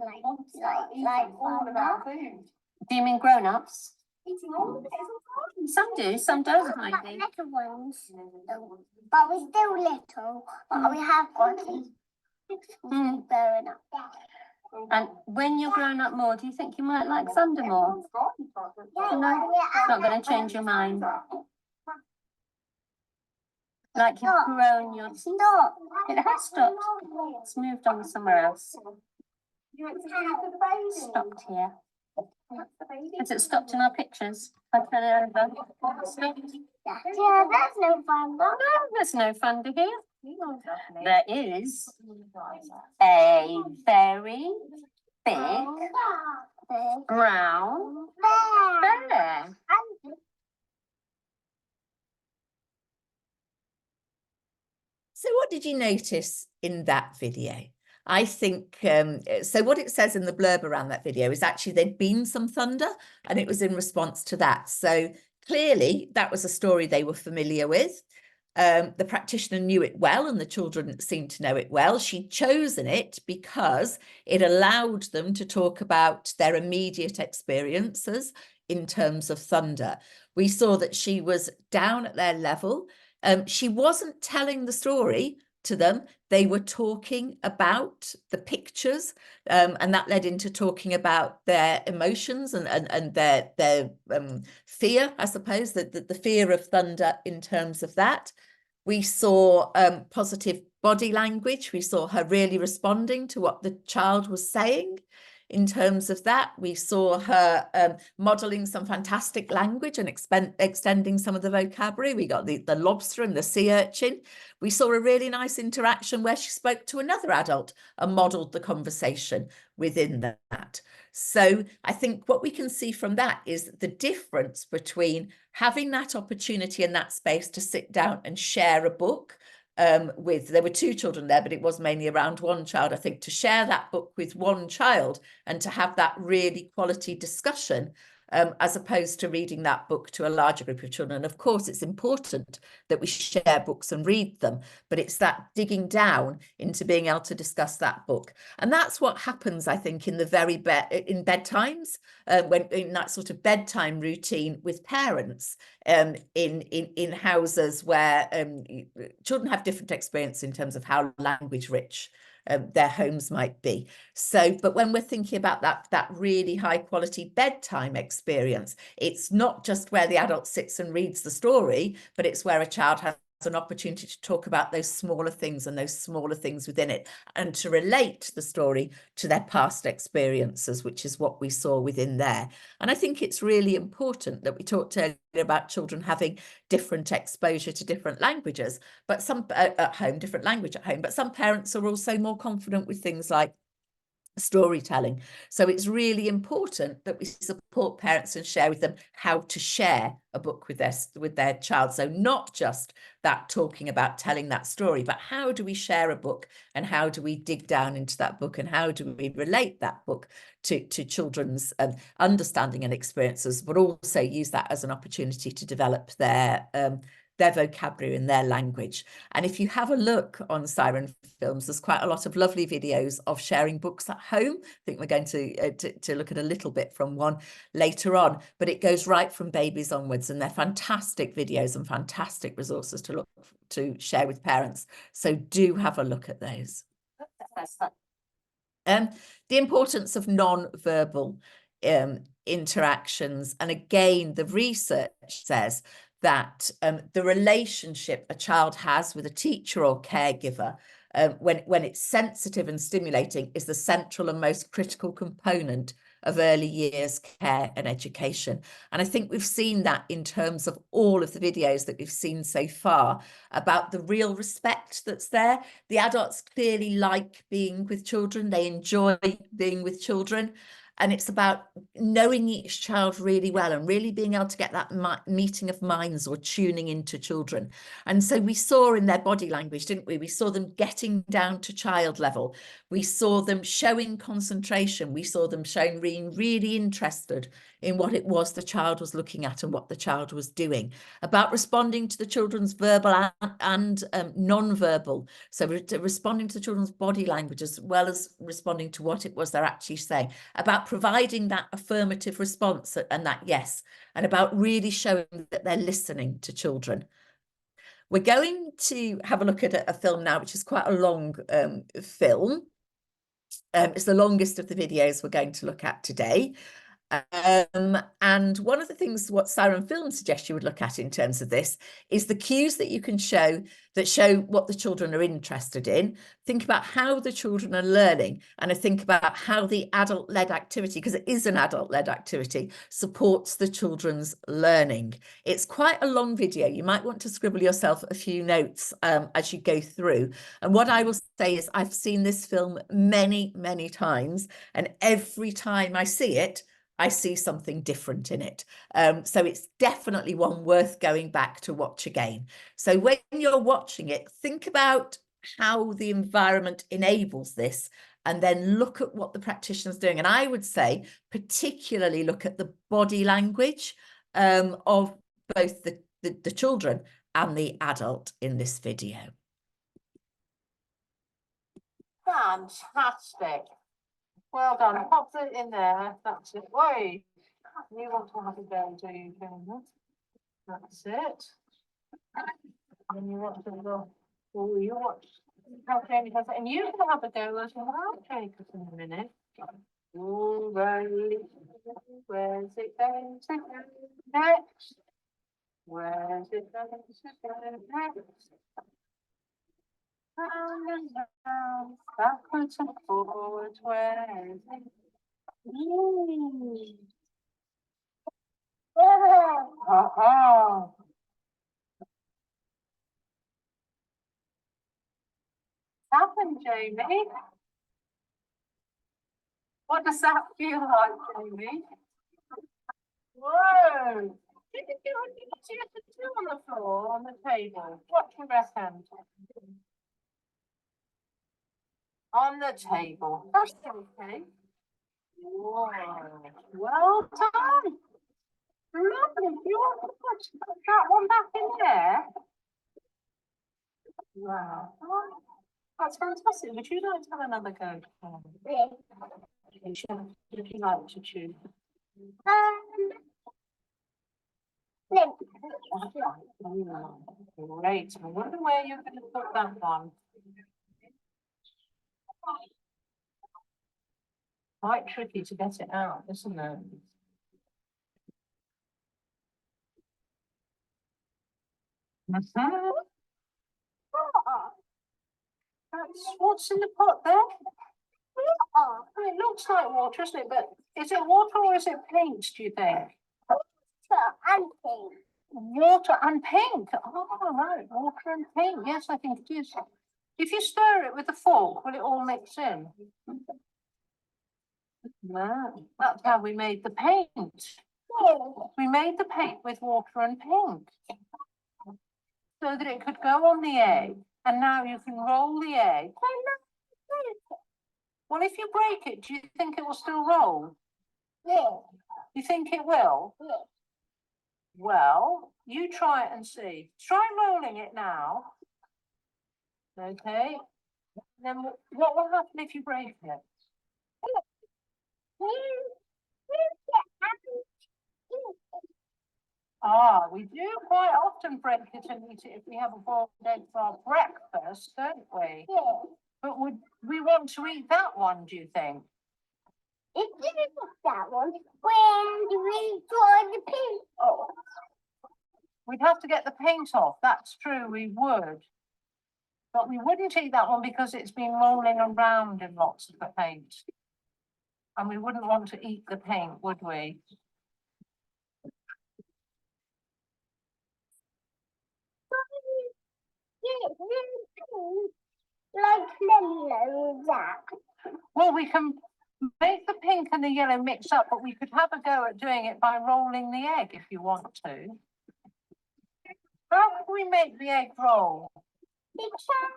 Speaker 4: like
Speaker 5: all
Speaker 4: thunder.
Speaker 5: about food.
Speaker 3: Do you mean grown-ups?
Speaker 5: Eating all the days.
Speaker 3: Some do, some don't,
Speaker 4: But
Speaker 3: Heidi.
Speaker 4: little ones. But we're still little. But we have got to
Speaker 3: Mm.
Speaker 4: growing up.
Speaker 3: And when you're grown up more, do you think you might like thunder more? No, it's not going to change your mind. Like you've grown your...
Speaker 4: Stop.
Speaker 3: It has stopped. It's moved on somewhere else. Stopped here. Has it stopped in our pictures? I turn it over.
Speaker 4: Yeah, there's no thunder.
Speaker 3: No, there's no thunder here. There is a very big brown bear.
Speaker 2: So what did you notice in that video? I think, so what it says in the blurb around that video is actually there'd been some thunder and it was in response to that. So clearly that was a story they were familiar with. The practitioner knew it well and the children seemed to know it well. She'd chosen it because it allowed them to talk about their immediate experiences in terms of thunder. We saw that she was down at their level. She wasn't telling the story to them. They were talking about the pictures, and that led into talking about their emotions and their fear, I suppose, the fear of thunder in terms of that. We saw positive body language. We saw her really responding to what the child was saying. In terms of that, we saw her modelling some fantastic language and extending some of the vocabulary. We got the lobster and the sea urchin. We saw a really nice interaction where she spoke to another adult and modelled the conversation within that. So I think what we can see from that is the difference between having that opportunity in that space to sit down and share a book with, there were two children there, but it was mainly around one child, I think, to share that book with one child and to have that really quality discussion, as opposed to reading that book to a larger group of children. And of course, it's important that we share books and read them, but it's that digging down into being able to discuss that book. And that's what happens, I think, in the very in bedtimes, when in that sort of bedtime routine with parents, in houses where children have different experience in terms of how language rich their homes might be. So, but when we're thinking about that really high quality bedtime experience, it's not just where the adult sits and reads the story, but it's where a child has an opportunity to talk about those smaller things and those smaller things within it, and to relate the story to their past experiences, which is what we saw within there. And I think it's really important that we talked earlier about children having different exposure to different languages, but some at home, different language at home, but some parents are also more confident with things like storytelling. So it's really important that we support parents and share with them how to share a book with their child. So not just that talking about telling that story, but how do we share a book and how do we dig down into that book and how do we relate that book to children's understanding and experiences, but also use that as an opportunity to develop their vocabulary and their language. And if you have a look on Siren Films, there's quite a lot of lovely videos of sharing books at home. I think we're going to look at a little bit from one later on, but it goes right from babies onwards, and they're fantastic videos and fantastic resources to share with parents. So do have a look at those. The importance of non-verbal interactions. And again, the research says that the relationship a child has with a teacher or caregiver when it's sensitive and stimulating is the central and most critical component of early years care and education. And I think we've seen that in terms of all of the videos that we've seen so far about the real respect that's there. The adults clearly like being with children. They enjoy being with children. And it's about knowing each child really well and really being able to get that meeting of minds or tuning into children. And so we saw in their body language, didn't we? We saw them getting down to child level. We saw them showing concentration. We saw them showing being really interested in what it was the child was looking at and what the child was doing, about responding to the children's verbal and non-verbal. So responding to the children's body language as well as responding to what it was they're actually saying, about providing that affirmative response and that yes, and about really showing that they're listening to children. We're going to have a look at a film now, which is quite a long film. It's the longest of the videos we're going to look at today. And one of the things what Siren Film suggests you would look at in terms of this is the cues that you can show that show what the children are interested in. Think about how the children are learning, and I think about how the adult-led activity, because it is an adult-led activity, supports the children's learning. It's quite a long video. You might want to scribble yourself a few notes as you go through. And what I will say is I've seen this film many, many times, and every time I see it, I see something different in it. So it's definitely one worth going back to watch again. So when you're watching it, think about how the environment enables this, and then look at what the practitioner's doing. And I would say particularly look at the body language of both the children and the adult in this video.
Speaker 3: Fantastic. Well done. Pop it in there. That's it. Wait. You want to have a go, do you, Jamie? That's it. And you want to go. Oh, you watch how Jamie does it. And you can have a go as well, Jacob, in a minute. All right. Where's it going to go next? Where's it going to go next? And down, backwards and forwards, where is it? Oh, happened, Jamie? What does that feel like, Jamie? Whoa! Did you see the two on the floor, on the table? What do you reckon? On the table. That's okay. Whoa. Well done. Lovely. You want to put that one back in there? Wow. That's fantastic. Would you like to have another go? Yeah. Would you like to choose? Great. I wonder where you're going to put that one. Quite tricky to get it out, isn't it? That's what's in the pot there? It looks like water, isn't it? But is it water or is it paint, do you think?
Speaker 4: Water and paint.
Speaker 3: Water and paint. Oh, right. Water and paint. Yes, I think it is. If you stir it with a fork, will it all mix in? No, that's how we made the paint.
Speaker 4: Yeah.
Speaker 3: We made the paint with water and paint so that it could go on the egg. And now you can roll the egg. Well, if you break it, do you think it will still roll?
Speaker 4: Yeah.
Speaker 3: You think it will?
Speaker 4: Yeah.
Speaker 3: Well, you try it and see. Try rolling it now. Okay. Then what will happen if you break it? We do quite often break it and eat it if we have a boiled egg for our breakfast, don't we?
Speaker 4: Yeah.
Speaker 3: But would we want to eat that one, do you think?
Speaker 4: It didn't look that one. When we draw the paint.
Speaker 3: Oh. We we'd have to get the paint off. That's true, we would. But we wouldn't eat that one because it's been rolling around in lots of the paint. And we wouldn't want to eat the paint, would we?
Speaker 4: Like yellow, that.
Speaker 3: Well, we can make the pink and the yellow mix up, but we could have a go at doing it by rolling the egg if you want to. How can we make the egg roll?
Speaker 4: We can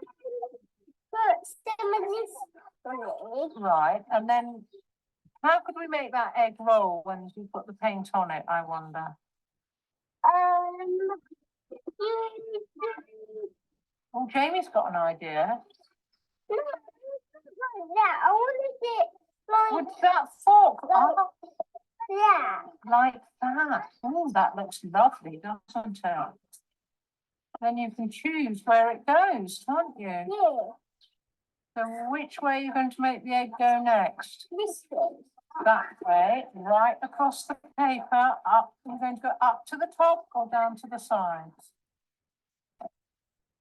Speaker 4: put some of this on it.
Speaker 3: Right, and then how could we make that egg roll when you put the paint on it, I wonder? Oh, Jamie's got an idea.
Speaker 4: Yeah, I want it
Speaker 3: Would
Speaker 4: like
Speaker 3: that fork up
Speaker 4: yeah.
Speaker 3: like that? Oh, that looks lovely, doesn't it? Then you can choose where it goes, can't you?
Speaker 4: Yeah,
Speaker 3: So which way are you going to make the egg go next?
Speaker 4: this way.
Speaker 3: That way, right across the paper, up. You're going to go up to the top or down to the sides?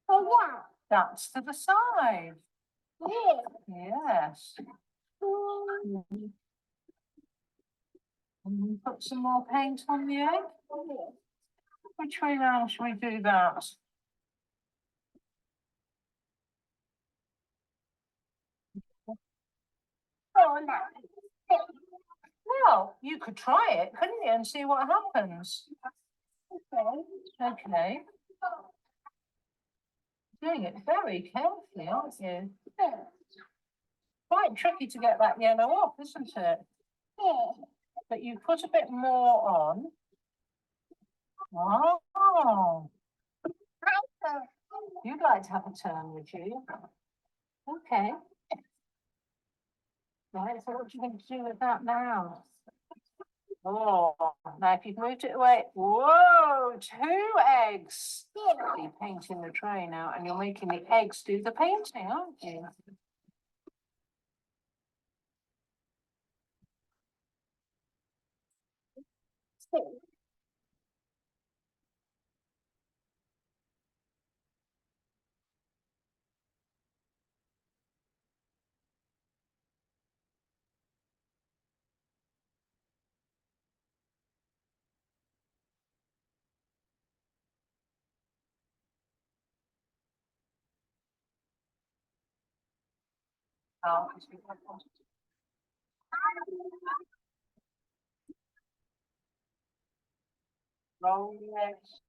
Speaker 4: Oh yeah.
Speaker 3: That's to the side.
Speaker 4: Yeah.
Speaker 3: Yes. And we put some more paint on the egg. Which way round should we do that?
Speaker 4: Oh no.
Speaker 3: Well, you could try it, couldn't you, and see what happens?
Speaker 4: Okay.
Speaker 3: Okay. Doing it very carefully, aren't you? Quite tricky to get that yellow off, isn't it?
Speaker 4: Yeah.
Speaker 3: But you put a bit more on. Oh, you'd like to have a turn, would you? Okay. Right, so what do you think to do with that now? Oh, now if you've moved it away, whoa, 2 eggs.
Speaker 4: Yeah.
Speaker 3: You're painting the tray now, and you're making the eggs do the painting, aren't you? Oh, roll the eggs.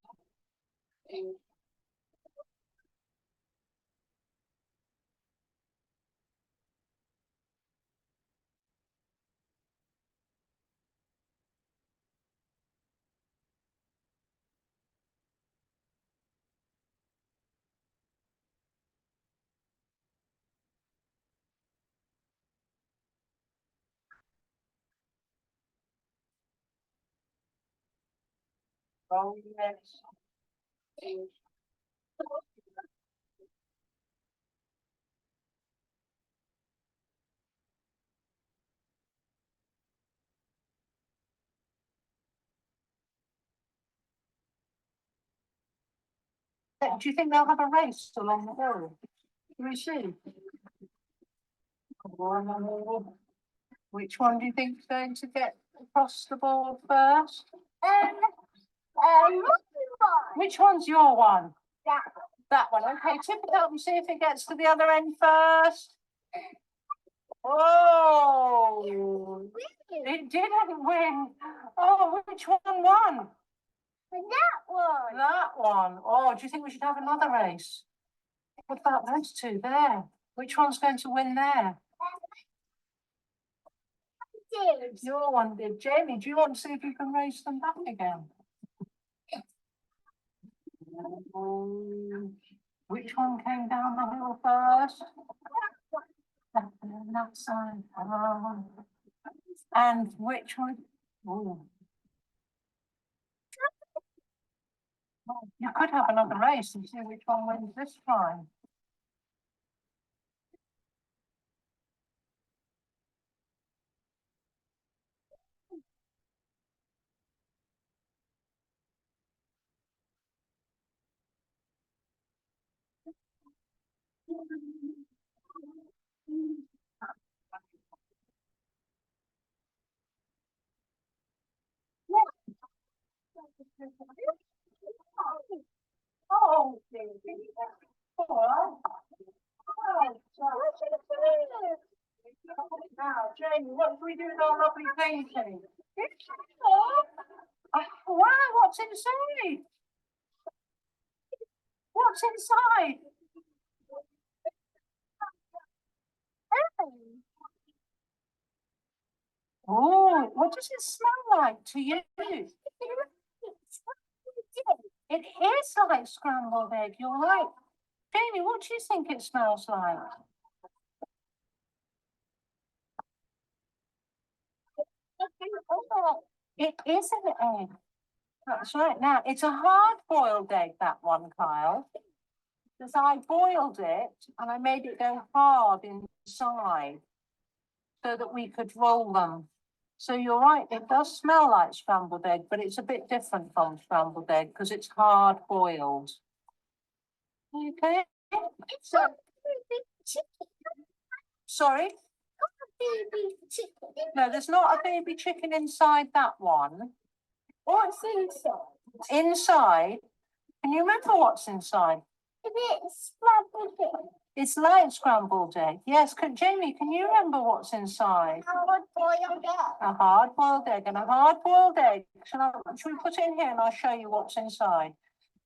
Speaker 3: Roll the eggs. Do you think they'll have a race along the hill? Do we see? Which one do you think is going to get across the board first?
Speaker 4: One.
Speaker 3: Which one's your one?
Speaker 4: That
Speaker 3: That one. Okay, tip it up and see if it gets to the other end first. Oh, it didn't win. Oh, which one won?
Speaker 4: That one.
Speaker 3: That one. Oh, do you think we should have another race? What about those 2 there? Which one's going to win there? Your one did. Jamie, do you want to see if you can race them back again? Which one came down the hill first? That side. And which one? Ooh. You could have another race and see which one wins this time. Oh, all right. Now, Jamie, what do we do with our lovely painting? Wow, what's inside? What's inside? Oh, what does it smell like to you? It is like scrambled egg, you're right. Jamie, what do you think it smells like? It is an egg. That's right. Now, it's a hard-boiled egg, that one, Kyle. Because I boiled it and I made it go hard inside so that we could roll them. So you're right, it does smell like scrambled egg, but it's a bit different from scrambled egg because it's hard-boiled. Okay. So, sorry? No, there's not a baby chicken inside that one.
Speaker 4: What's inside?
Speaker 3: Inside? Can you remember what's inside?
Speaker 4: It's scrambled egg.
Speaker 3: It's like scrambled egg. Yes, Jamie, can you remember what's inside?
Speaker 4: Hard-boiled egg.
Speaker 3: A hard-boiled egg and a hard-boiled egg. Should we put it in here and I'll show you what's inside?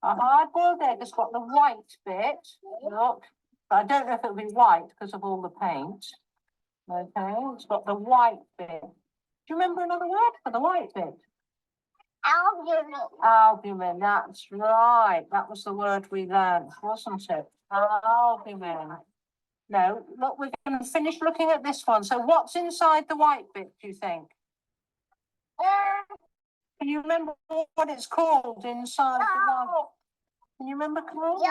Speaker 3: A hard-boiled egg has got the white bit. Look, but I don't know if it'll be white because of all the paint. Okay, it's got the white bit. Do you remember another word for the white bit?
Speaker 4: Albumin.
Speaker 3: Albumin, that's right. That was the word we learned, wasn't it? Albumin. No, look, we're going to finish looking at this one. So what's inside the white bit, do you think? Can you remember what it's called inside the white? Can you remember, Camille?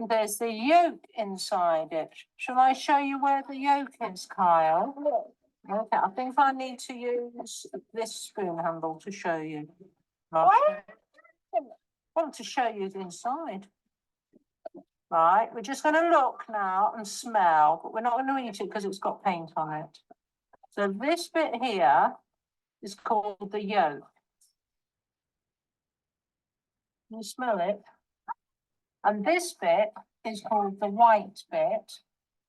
Speaker 3: There's the yolk inside it. Shall I show you where the yolk is, Kyle? Okay, I think I need to use this spoon handle to show you. I want to show you the inside. Right, we're just going to look now and smell, but we're not going to eat it because it's got paint on it. So this bit here is called the yolk. Can you smell it? And this bit is called the white bit,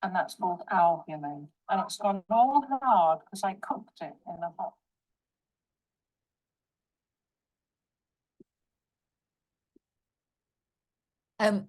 Speaker 3: and that's called albumin. And it's gone all hard because I cooked it in the hot.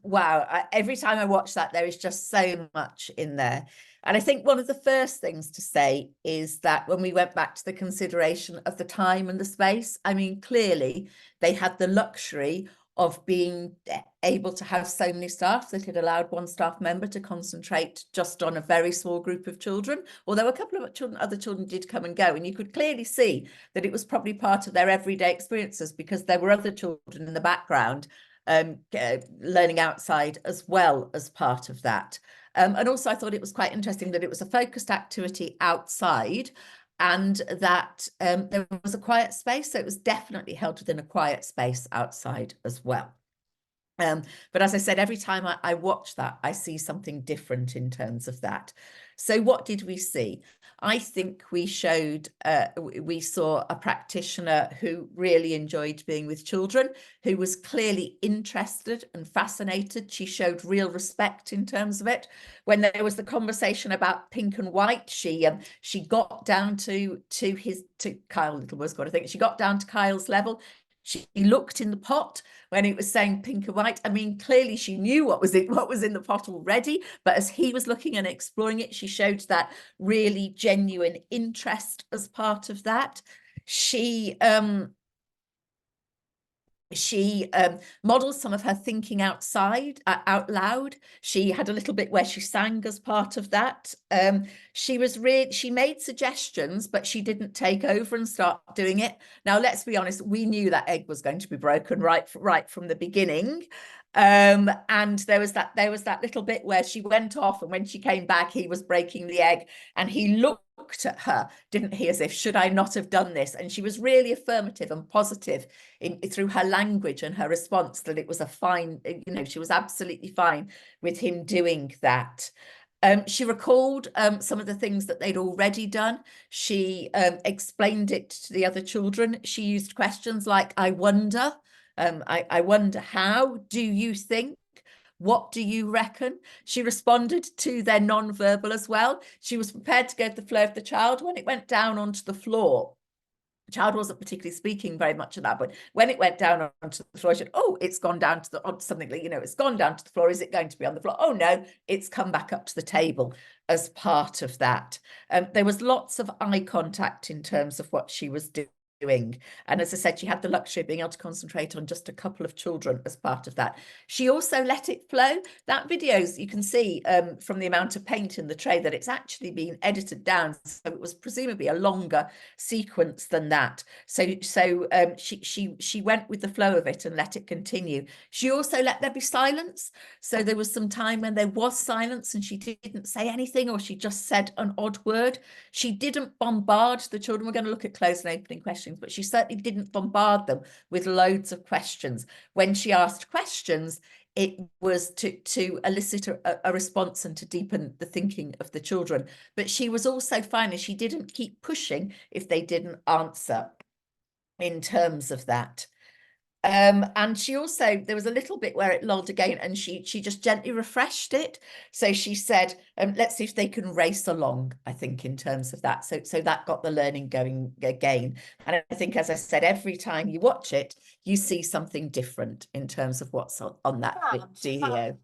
Speaker 2: Wow, every time I watch that, there is just so much in there. And I think one of the first things to say is that when we went back to the consideration of the time and the space, I mean, clearly they had the luxury of being able to have so many staff that it allowed one staff member to concentrate just on a very small group of children, although a couple of other children did come and go, and you could clearly see that it was probably part of their everyday experiences because there were other children in the background learning outside as well as part of that. And also I thought it was quite interesting that it was a focused activity outside and that there was a quiet space, so it was definitely held within a quiet space outside as well. But as I said, every time I watch that, I see something different in terms of that. So what did we see? I think we saw a practitioner who really enjoyed being with children, who was clearly interested and fascinated. She showed real respect in terms of it. When there was the conversation about pink and white, she got down to Kyle Littlewood's, I think she got down to Kyle's level. She looked in the pot when it was saying pink and white. I mean, clearly she knew what was in the pot already, but as he was looking and exploring it, she showed that really genuine interest as part of that. She modeled some of her thinking out loud. She had a little bit where she sang as part of that. She made suggestions, but she didn't take over and start doing it. Now, let's be honest, we knew that egg was going to be broken right from the beginning. And there was that little bit where she went off, and when she came back, he was breaking the egg, and he looked at her, didn't he, as if, should I not have done this? And she was really affirmative and positive through her language and her response, that it was a fine, you know, she was absolutely fine with him doing that. She recalled some of the things that they'd already done. She explained it to the other children. She used questions like, I wonder, I wonder how, do you think? What do you reckon? She responded to their non-verbal as well. She was prepared to go with the flow of the child. When it went down onto the floor, the child wasn't particularly speaking very much at that point. When it went down onto the floor, she said, oh, it's gone down to onto something like, you know, it's gone down to the floor. Is it going to be on the floor? Oh, no, it's come back up to the table as part of that. There was lots of eye contact in terms of what she was doing. And as I said, she had the luxury of being able to concentrate on just a couple of children as part of that. She also let it flow. That videos, you can see from the amount of paint in the tray that it's actually been edited down. So it was presumably a longer sequence than that. So she went with the flow of it and let it continue. She also let there be silence. So there was some time when there was silence and she didn't say anything, or she just said an odd word. She didn't bombard the children. We're going to look at closed and opening questions, but she certainly didn't bombard them with loads of questions. When she asked questions, it was to elicit a response and to deepen the thinking of the children. But she was also fine, and she didn't keep pushing if they didn't answer in terms of that. And she also, there was a little bit where it lulled again, and she just gently refreshed it. So she said, let's see if they can race along, I think, in terms of that. So that got the learning going again. And I think, as I said, every time you watch it, you see something different in terms of what's on that video.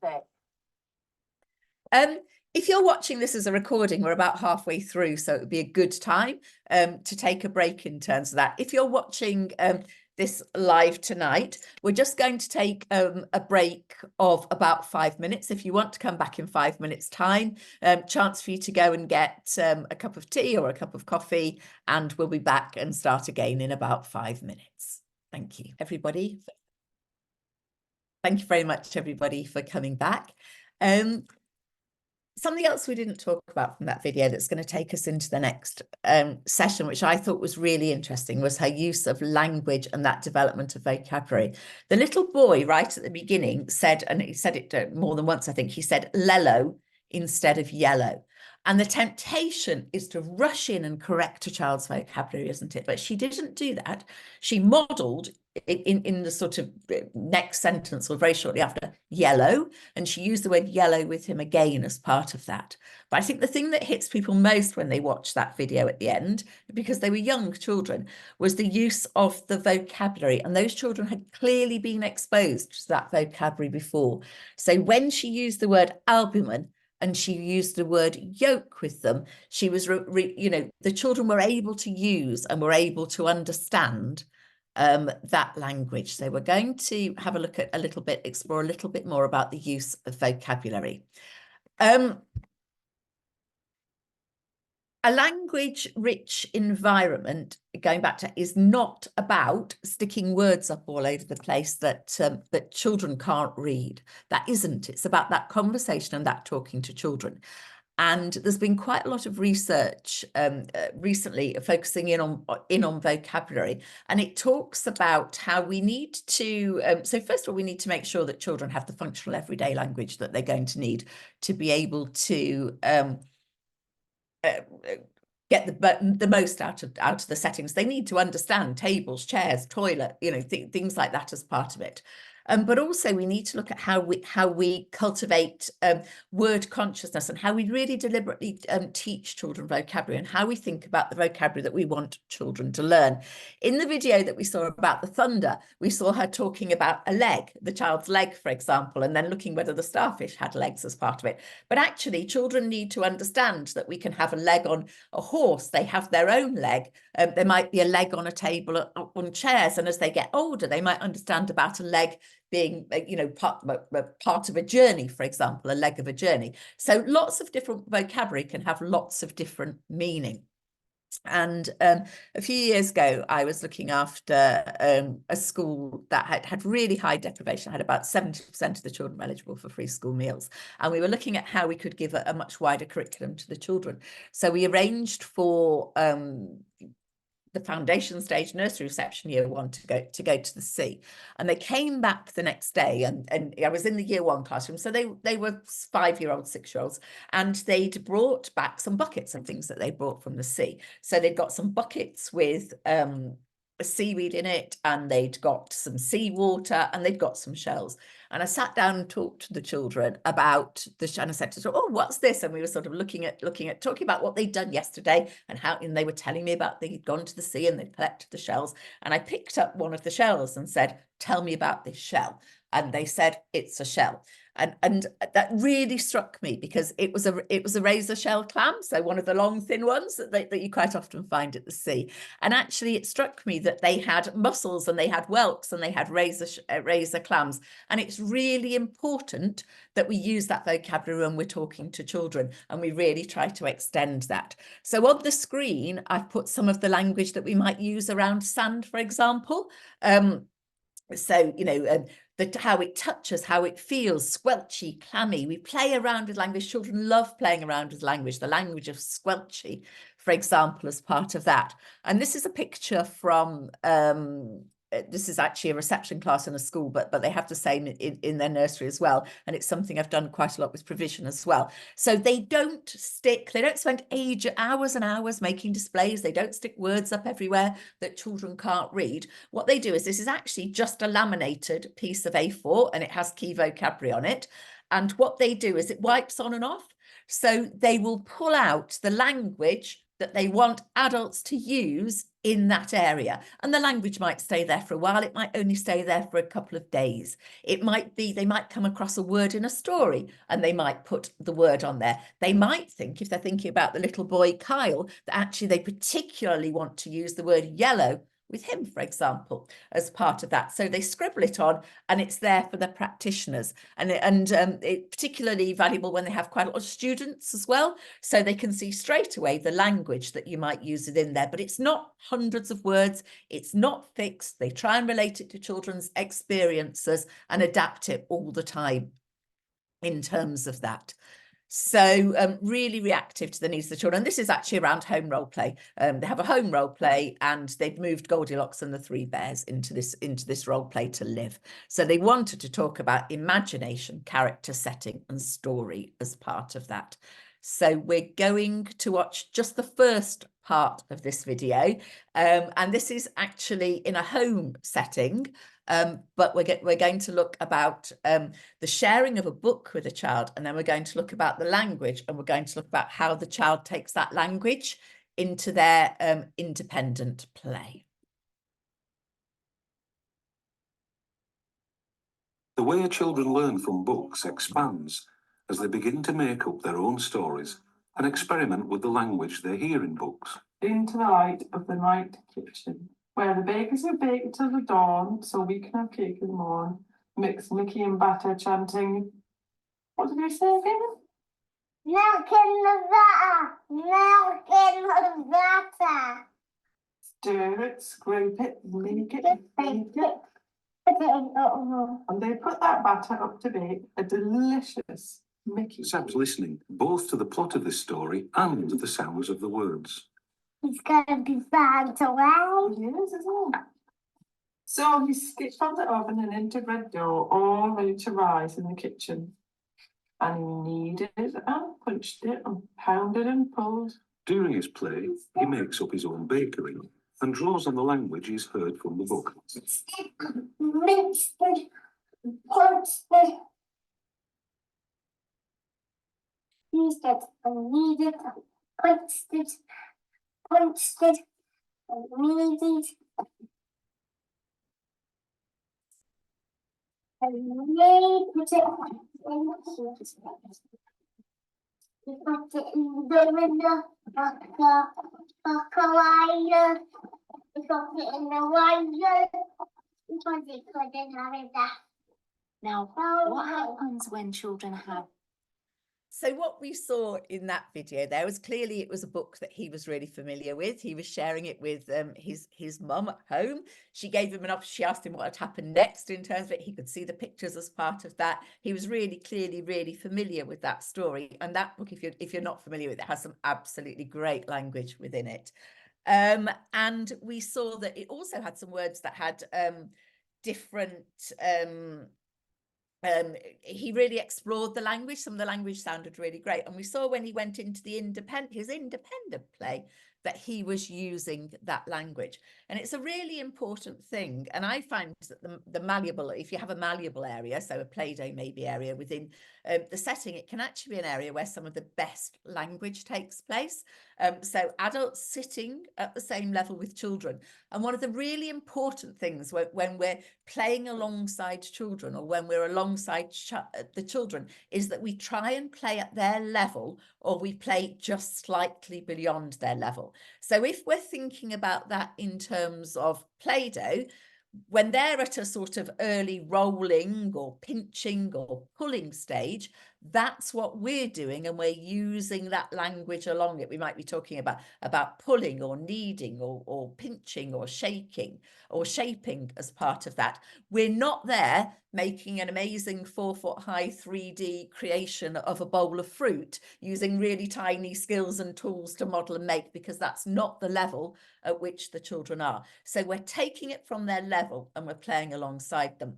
Speaker 2: If you're watching this as a recording, we're about halfway through, so it would be a good time to take a break in terms of that. If you're watching this live tonight, we're just going to take a break of about 5 minutes. If you want to come back in 5 minutes time, chance for you to go and get a cup of tea or a cup of coffee, and we'll be back and start again in about 5 minutes. Thank you, everybody. Thank you very much, everybody, for coming back. Something else we didn't talk about from that video that's going to take us into the next session, which I thought was really interesting, was her use of language and that development of vocabulary. The little boy right at the beginning said, and he said it more than once, I think, he said lello instead of yellow. And the temptation is to rush in and correct a child's vocabulary, isn't it? But she didn't do that. She modelled in the sort of next sentence, or very shortly after, yellow, and she used the word yellow with him again as part of that. But I think the thing that hits people most when they watch that video at the end, because they were young children, was the use of the vocabulary, and those children had clearly been exposed to that vocabulary before. So when she used the word albumin and she used the word yolk with them, she was, you know, the children were able to use and were able to understand that language. So we're going to have a look at explore a little bit more about the use of vocabulary. A language-rich environment, going back to, is not about sticking words up all over the place that that children can't read. That isn't. It's about that conversation and that talking to children. And there's been quite a lot of research recently focusing in on vocabulary, and it talks about how we need to, so first of all, we need to make sure that children have the functional everyday language that they're going to need to be able to get the most out of the settings. They need to understand tables, chairs, toilet, you know, things like that as part of it. But also we need to look at how we cultivate word consciousness, and how we really deliberately teach children vocabulary, and how we think about the vocabulary that we want children to learn. In the video that we saw about the thunder, we saw her talking about a leg, the child's leg, for example, and then looking whether the starfish had legs as part of it. But actually, children need to understand that we can have a leg on a horse. They have their own leg. There might be a leg on a table, on chairs, and as they get older, they might understand about a leg being, you know, part of a journey, for example, a leg of a journey. So lots of different vocabulary can have lots of different meaning. And a few years ago, I was looking after a school that had really high deprivation, had about 70% of the children eligible for free school meals. And we were looking at how we could give a much wider curriculum to the children. So we arranged for the foundation stage nursery reception year 1 to go to the sea, and they came back the next day, and I was in the year 1 classroom, so they were 5-year-olds, 6-year-olds, and they'd brought back some buckets and things that they brought from the sea. So they'd got some buckets with seaweed in it, and they'd got some seawater, and they'd got some shells. And I sat down and talked to the children about the, and I said to them, oh, what's this? And we were sort of talking about what they'd done yesterday, and how, and they were telling me about they'd gone to the sea and they'd collected the shells. And I picked up one of the shells and said, tell me about this shell. And they said, it's a shell. And that really struck me, because it was a razor shell clam, so one of the long thin ones that you quite often find at the sea. And actually it struck me that they had mussels and they had whelks and they had razor clams. And it's really important that we use that vocabulary when we're talking to children, and we really try to extend that. So on the screen, I've put some of the language that we might use around sand, for example. So, you know, how it touches, how it feels, squelchy, clammy. We play around with language. Children love playing around with language, the language of squelchy, for example, as part of that. And this is a picture from, this is actually a reception class in a school, but they have the same in their nursery as well. And it's something I've done quite a lot with provision as well. So they don't spend hours and hours making displays. They don't stick words up everywhere that children can't read. What they do is, this is actually just a laminated piece of A4, and it has key vocabulary on it. And what they do is it wipes on and off. So they will pull out the language that they want adults to use in that area. And the language might stay there for a while. It might only stay there for a couple of days. It might be, they might come across a word in a story and they might put the word on there. They might think, if they're thinking about the little boy Kyle, that actually they particularly want to use the word yellow with him, for example, as part of that. So they scribble it on, and it's there for the practitioners. And it's particularly valuable when they have quite a lot of students as well, so they can see straight away the language that you might use within there. But it's not hundreds of words, it's not fixed. They try and relate it to children's experiences and adapt it all the time in terms of that. So really reactive to the needs of the children. This is actually around home role play. They have a home role play, and they've moved Goldilocks and the Three Bears into this role play to live. So they wanted to talk about imagination, character setting and story as part of that. So we're going to watch just the first part of this video, and this is actually in a home setting. But we're going to look about the sharing of a book with a child, and then we're going to look about the language, and we're going to look about how the child takes that language into their independent play.
Speaker 6: The way children learn from books expands as they begin to make up their own stories and experiment with the language they hear in books.
Speaker 5: Into the light of the night kitchen, where the bakers have baked till the dawn, so we can have cake in the morn. Mix Mickey and batter, chanting. What did we say again?
Speaker 4: Milk in the butter, milk in the butter.
Speaker 5: Stir it, scrape it, make it, bake it. And they put that batter up to bake a delicious Mickey.
Speaker 6: Sam's listening both to the plot of this story and the sounds of the words.
Speaker 4: It's gonna be bagged away.
Speaker 5: Yes, isn't it? So he skipped from the oven and into bread dough, all ready to rise in the kitchen. And he kneaded and punched it and pounded and pulled.
Speaker 6: During his play, he makes up his own bakery and draws on the language he's heard from the book.
Speaker 4: Mixed it, punched it. Used it and kneaded, punched it, and kneaded. And they put it in the heat. He put it in the window, back a wire. He put it in the wire. Because he couldn't have it that.
Speaker 7: Now, what happens when children have
Speaker 2: So what we saw in that video there was clearly it was a book that he was really familiar with. He was sharing it with his mum at home. She gave him she asked him what had happened next in terms of it. He could see the pictures as part of that. He was really clearly really familiar with that story. And that book, if you're not familiar with it, has some absolutely great language within it. And we saw that it also had some words that had different he really explored the language. Some of the language sounded really great. And we saw when he went into his independent play that he was using that language. And it's a really important thing. And I find that the malleable, if you have a malleable area, so a Play-Doh maybe area within the setting, it can actually be an area where some of the best language takes place. So adults sitting at the same level with children. And one of the really important things when we're playing alongside children, or when we're alongside the children, is that we try and play at their level, or we play just slightly beyond their level. So if we're thinking about that in terms of Play-Doh, when they're at a sort of early rolling or pinching or pulling stage, that's what we're doing, and we're using that language along it. We might be talking about pulling or kneading or pinching or shaking or shaping as part of that. We're not there making an amazing 4-foot-high 3D creation of a bowl of fruit using really tiny skills and tools to model and make, because that's not the level at which the children are. So we're taking it from their level and we're playing alongside them.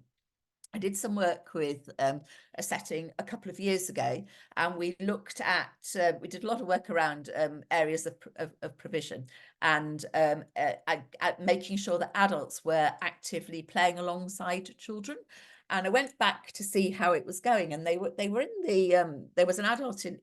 Speaker 2: I did some work with a setting a couple of years ago, and we looked at, we did a lot of work around areas of provision, and at making sure that adults were actively playing alongside children. And I went back to see how it was going, and they were in the there was an adult in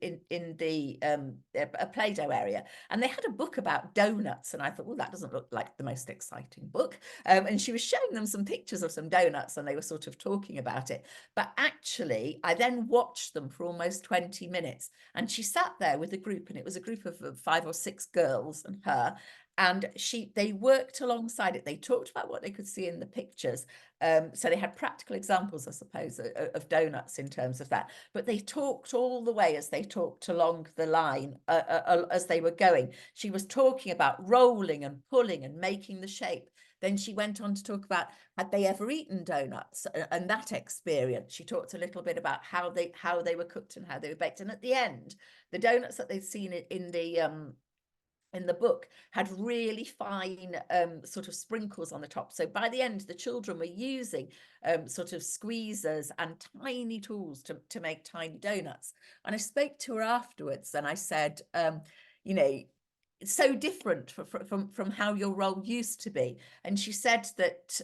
Speaker 2: the a Play-Doh area, and they had a book about donuts, and I thought, well, that doesn't look like the most exciting book. And she was showing them some pictures of some donuts, and they were sort of talking about it. But actually, I then watched them for almost 20 minutes, and she sat there with a group, and it was a group of 5 or 6 girls and her. And they worked alongside it. They talked about what they could see in the pictures. So they had practical examples, I suppose, of donuts in terms of that. But they talked all the way as they talked along the line as they were going. She was talking about rolling and pulling and making the shape. Then she went on to talk about, had they ever eaten donuts, and that experience. She talked a little bit about how they were cooked and how they were baked. And at the end, the donuts that they'd seen in the book had really fine sort of sprinkles on the top. So by the end, the children were using sort of squeezers and tiny tools to make tiny donuts. And I spoke to her afterwards, and I said, you know, it's so different from how your role used to be. And she said that,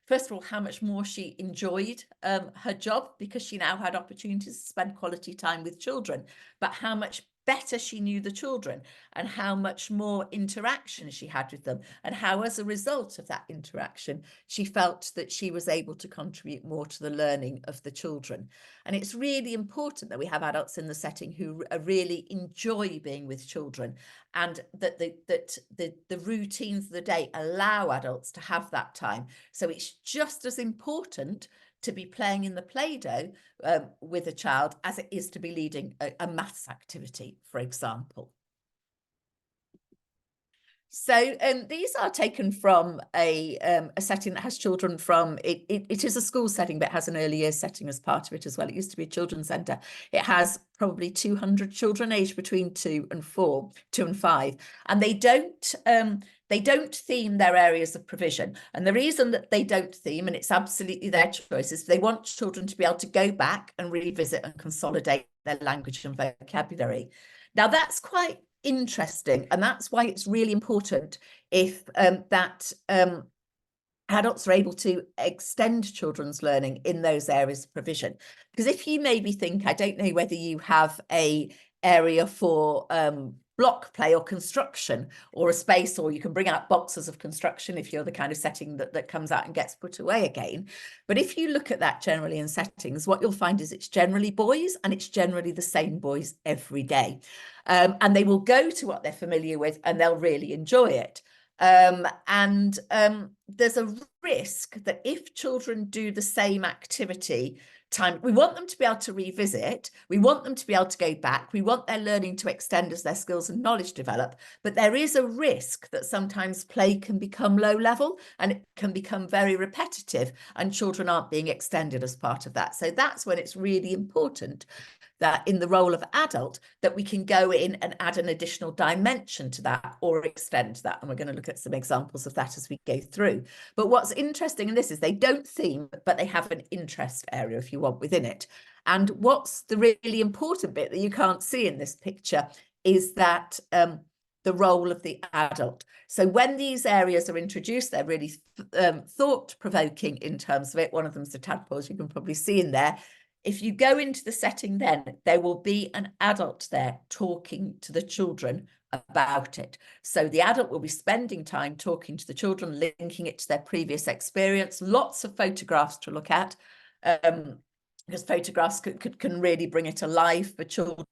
Speaker 2: first of all, how much more she enjoyed her job, because she now had opportunities to spend quality time with children, but how much better she knew the children, and how much more interaction she had with them, and how as a result of that interaction she felt that she was able to contribute more to the learning of the children. And it's really important that we have adults in the setting who really enjoy being with children, and that the routines of the day allow adults to have that time. So it's just as important to be playing in the Play-Doh with a child as it is to be leading a maths activity, for example. So these are taken from a setting that has children from, it is a school setting, but it has an early years setting as part of it as well. It used to be a children's centre. It has probably 200 children aged between 2 and 5, and they don't theme their areas of provision. And the reason that they don't theme, and it's absolutely their choice, is they want children to be able to go back and revisit and consolidate their language and vocabulary. Now that's quite interesting, and that's why it's really important if adults are able to extend children's learning in those areas of provision. Because if you maybe think, I don't know whether you have a area for block play or construction, or a space, or you can bring out boxes of construction if you're the kind of setting that comes out and gets put away again. But if you look at that generally in settings, what you'll find is it's generally boys, and it's generally the same boys every day. And they will go to what they're familiar with, and they'll really enjoy it. There's a risk that if children do the same activity time. We want them to be able to revisit. We want them to be able to go back. We want their learning to extend as their skills and knowledge develop. But there is a risk that sometimes play can become low level and it can become very repetitive, and children aren't being extended as part of that. So that's when it's really important that in the role of adult, that we can go in and add an additional dimension to that or extend that. And we're going to look at some examples of that as we go through. But what's interesting in this is they don't theme, but they have an interest area, if you want, within it. And what's the really important bit that you can't see in this picture is that the role of the adult. So when these areas are introduced, they're really thought-provoking in terms of it. One of them's the tadpoles, you can probably see in there. If you go into the setting, then there will be an adult there talking to the children about it. So the adult will be spending time talking to the children, linking it to their previous experience, lots of photographs to look at, because photographs can really bring it alive for children.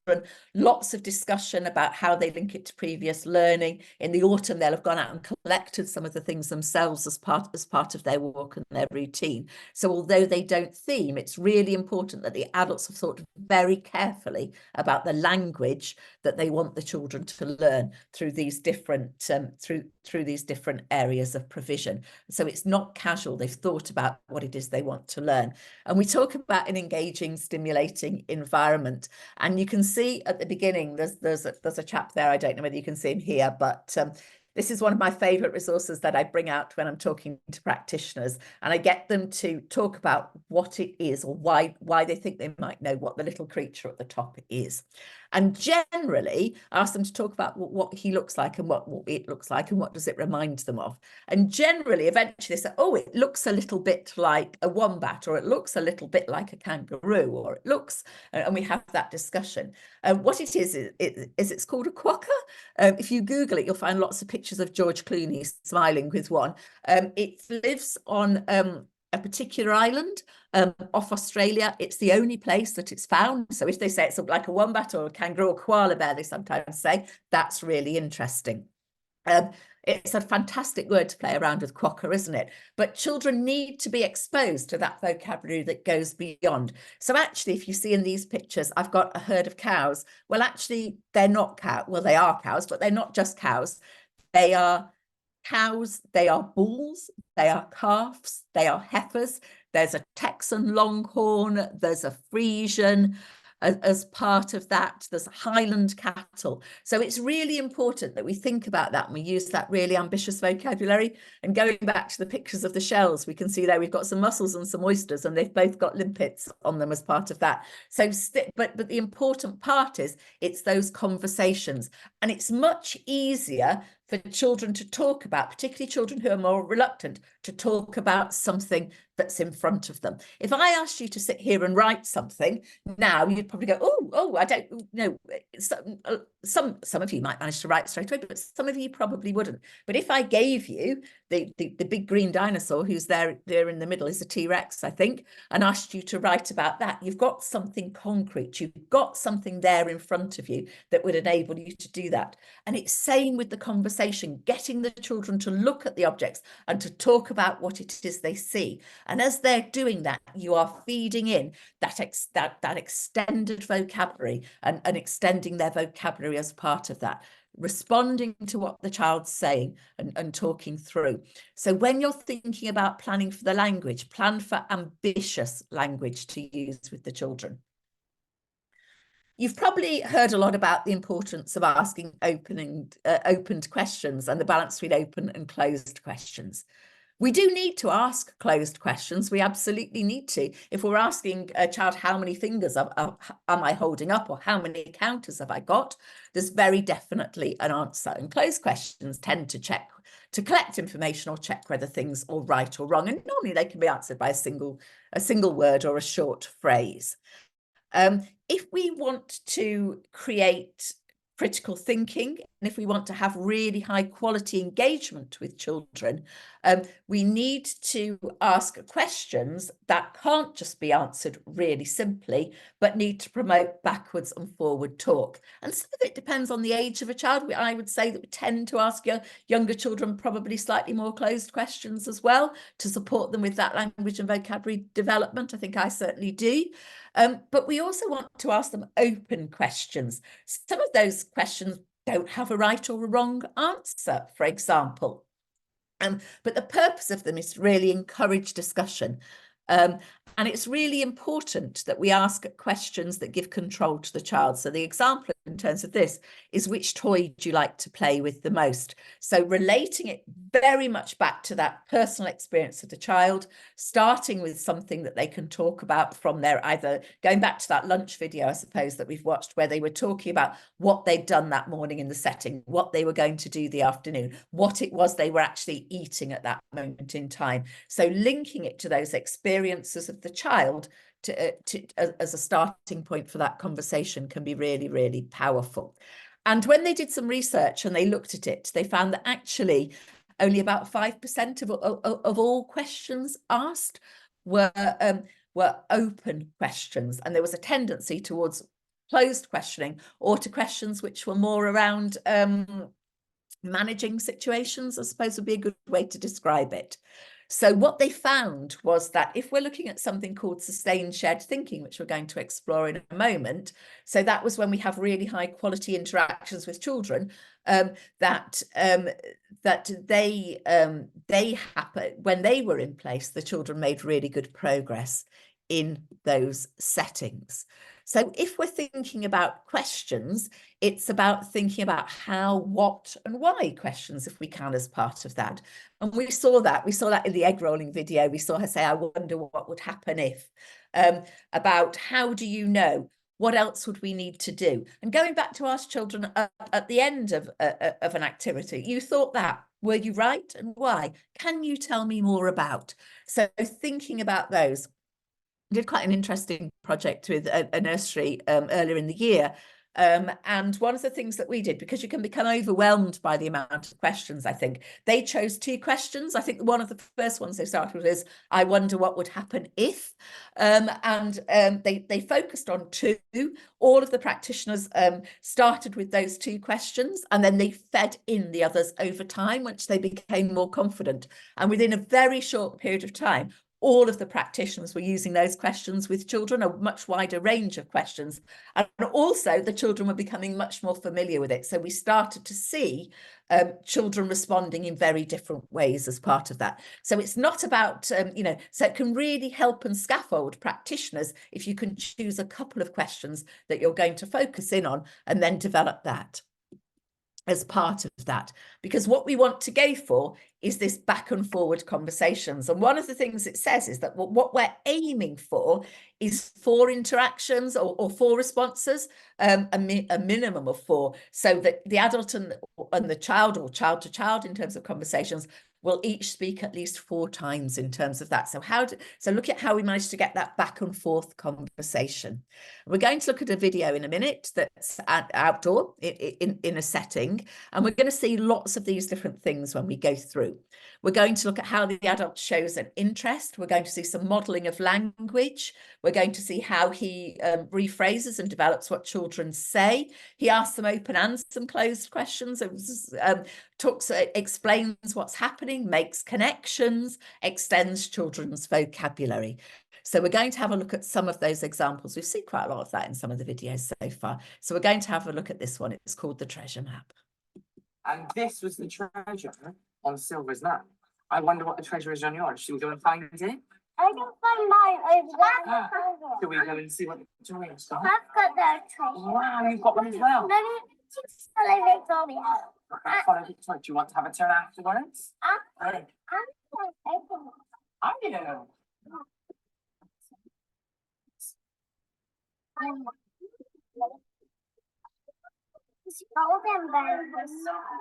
Speaker 2: Lots of discussion about how they link it to previous learning. In the autumn, they'll have gone out and collected some of the things themselves as part of their walk and their routine. So although they don't theme, it's really important that the adults have thought very carefully about the language that they want the children to learn through these different through these different areas of provision. So it's not casual. They've thought about what it is they want to learn. And we talk about an engaging, stimulating environment. And you can see at the beginning, there's a chap there. I don't know whether you can see him here, but this is one of my favourite resources that I bring out when I'm talking to practitioners, and I get them to talk about what it is or why they think they might know what the little creature at the top is. And generally ask them to talk about what he looks like and what it looks like and what does it remind them of. And generally, eventually they say, oh, it looks a little bit like a wombat, or it looks a little bit like a kangaroo, or it looks, and we have that discussion. What it is it's called a quokka. If you Google it, you'll find lots of pictures of George Clooney smiling with one. It lives on a particular island off Australia. It's the only place that it's found. So if they say it's like a wombat or a kangaroo or koala bear, they sometimes say, that's really interesting. It's a fantastic word to play around with, quokka, isn't it? But children need to be exposed to that vocabulary that goes beyond. So actually, if you see in these pictures, I've got a herd of cows. Well, actually, they're not cows. Well, they are cows, but they're not just cows. They are cows, they are bulls, they are calves, they are heifers. There's a Texan Longhorn, there's a Friesian as part of that, there's Highland cattle. So it's really important that we think about that and we use that really ambitious vocabulary. And going back to the pictures of the shells, we can see there we've got some mussels and some oysters, and they've both got limpets on them as part of that. So but the important part is it's those conversations, and it's much easier for children to talk about, particularly children who are more reluctant to talk about something that's in front of them. If I asked you to sit here and write something now, you'd probably go, oh, I don't know. Some of you might manage to write straight away, but some of you probably wouldn't. But if I gave you the big green dinosaur who's there in the middle is a T-Rex, I think, and asked you to write about that, you've got something concrete. You've got something there in front of you that would enable you to do that. And it's same with the conversation, getting the children to look at the objects and to talk about what it is they see. And as they're doing that, you are feeding in that extended vocabulary and extending their vocabulary as part of that, responding to what the child's saying and talking through. So when you're thinking about planning for the language, plan for ambitious language to use with the children. You've probably heard a lot about the importance of asking opened questions and the balance between open and closed questions. We do need to ask closed questions. We absolutely need to. If we're asking a child, how many fingers am I holding up, or how many counters have I got, there's very definitely an answer. And closed questions tend to collect information or check whether things are right or wrong. And normally they can be answered by a single word or a short phrase. If we want to create critical thinking if we want to have really high quality engagement with children, we need to ask questions that can't just be answered really simply, but need to promote backwards and forward talk. And some of it depends on the age of a child. I would say that we tend to ask younger children probably slightly more closed questions as well to support them with that language and vocabulary development. I think I certainly do. But we also want to ask them open questions. Some of those questions don't have a right or a wrong answer, for example. But the purpose of them is to really encourage discussion. And it's really important that we ask questions that give control to the child. So the example in terms of this is, which toy do you like to play with the most? So relating it very much back to that personal experience of the child, starting with something that they can talk about from their, either going back to that lunch video, I suppose, that we've watched, where they were talking about what they'd done that morning in the setting, what they were going to do the afternoon, what it was they were actually eating at that moment in time. So linking it to those experiences of the child as a starting point for that conversation can be really, really powerful. And when they did some research and they looked at it, they found that actually only about 5% of all questions asked were open questions, and there was a tendency towards closed questioning, or to questions which were more around managing situations, I suppose would be a good way to describe it. So what they found was that if we're looking at something called sustained shared thinking, which we're going to explore in a moment, so that was when we have really high quality interactions with children, that they happen when they were in place, the children made really good progress in those settings. So if we're thinking about questions, it's about thinking about how, what, and why questions, if we can, as part of that. And we saw that in the egg rolling video. We saw her say, I wonder what would happen if, about how do you know? What else would we need to do? And going back to ask children at the end of an activity, you thought that, were you right, and why? Can you tell me more about? So thinking about those. I did quite an interesting project with a nursery earlier in the year. And one of the things that we did, because you can become overwhelmed by the amount of questions, I think, they chose 2 questions. I think one of the first ones they started with is, I wonder what would happen if, they focused on 2. All of the practitioners started with those 2 questions, and then they fed in the others over time, once they became more confident. And within a very short period of time, all of the practitioners were using those questions with children, a much wider range of questions. And also the children were becoming much more familiar with it. So we started to see children responding in very different ways as part of that. So it's not about, so it can really help and scaffold practitioners if you can choose a couple of questions that you're going to focus in on and then develop that as part of that, because what we want to go for is this back and forward conversations. And one of the things it says is that what we're aiming for is 4 interactions or 4 responses, a minimum of 4, so that the adult and the child, or child to child in terms of conversations, will each speak at least 4 times in terms of that. So look at how we managed to get that back and forth conversation. We're going to look at a video in a minute that's outdoor in a setting, and we're going to see lots of these different things when we go through. We're going to look at how the adult shows an interest. We're going to see some modelling of language. We're going to see how he rephrases and develops what children say. He asks some open and some closed questions. It explains what's happening, makes connections, extends children's vocabulary. So we're going to have a look at some of those examples. We've seen quite a lot of that in some of the videos so far. So we're going to have a look at this one. It's called the treasure map.
Speaker 7: And this was the treasure on Silver's map. I wonder what the treasure is on yours. Should we go and find it?
Speaker 4: I can find mine over there.
Speaker 7: Should we go and see what the treasure is?
Speaker 4: I've got their treasure.
Speaker 7: Wow, you've got one as well.
Speaker 4: Maybe follow Victoria.
Speaker 7: Okay, follow Victoria. Do you want to have a turn afterwards? Hey. Are you?
Speaker 4: Golden bells.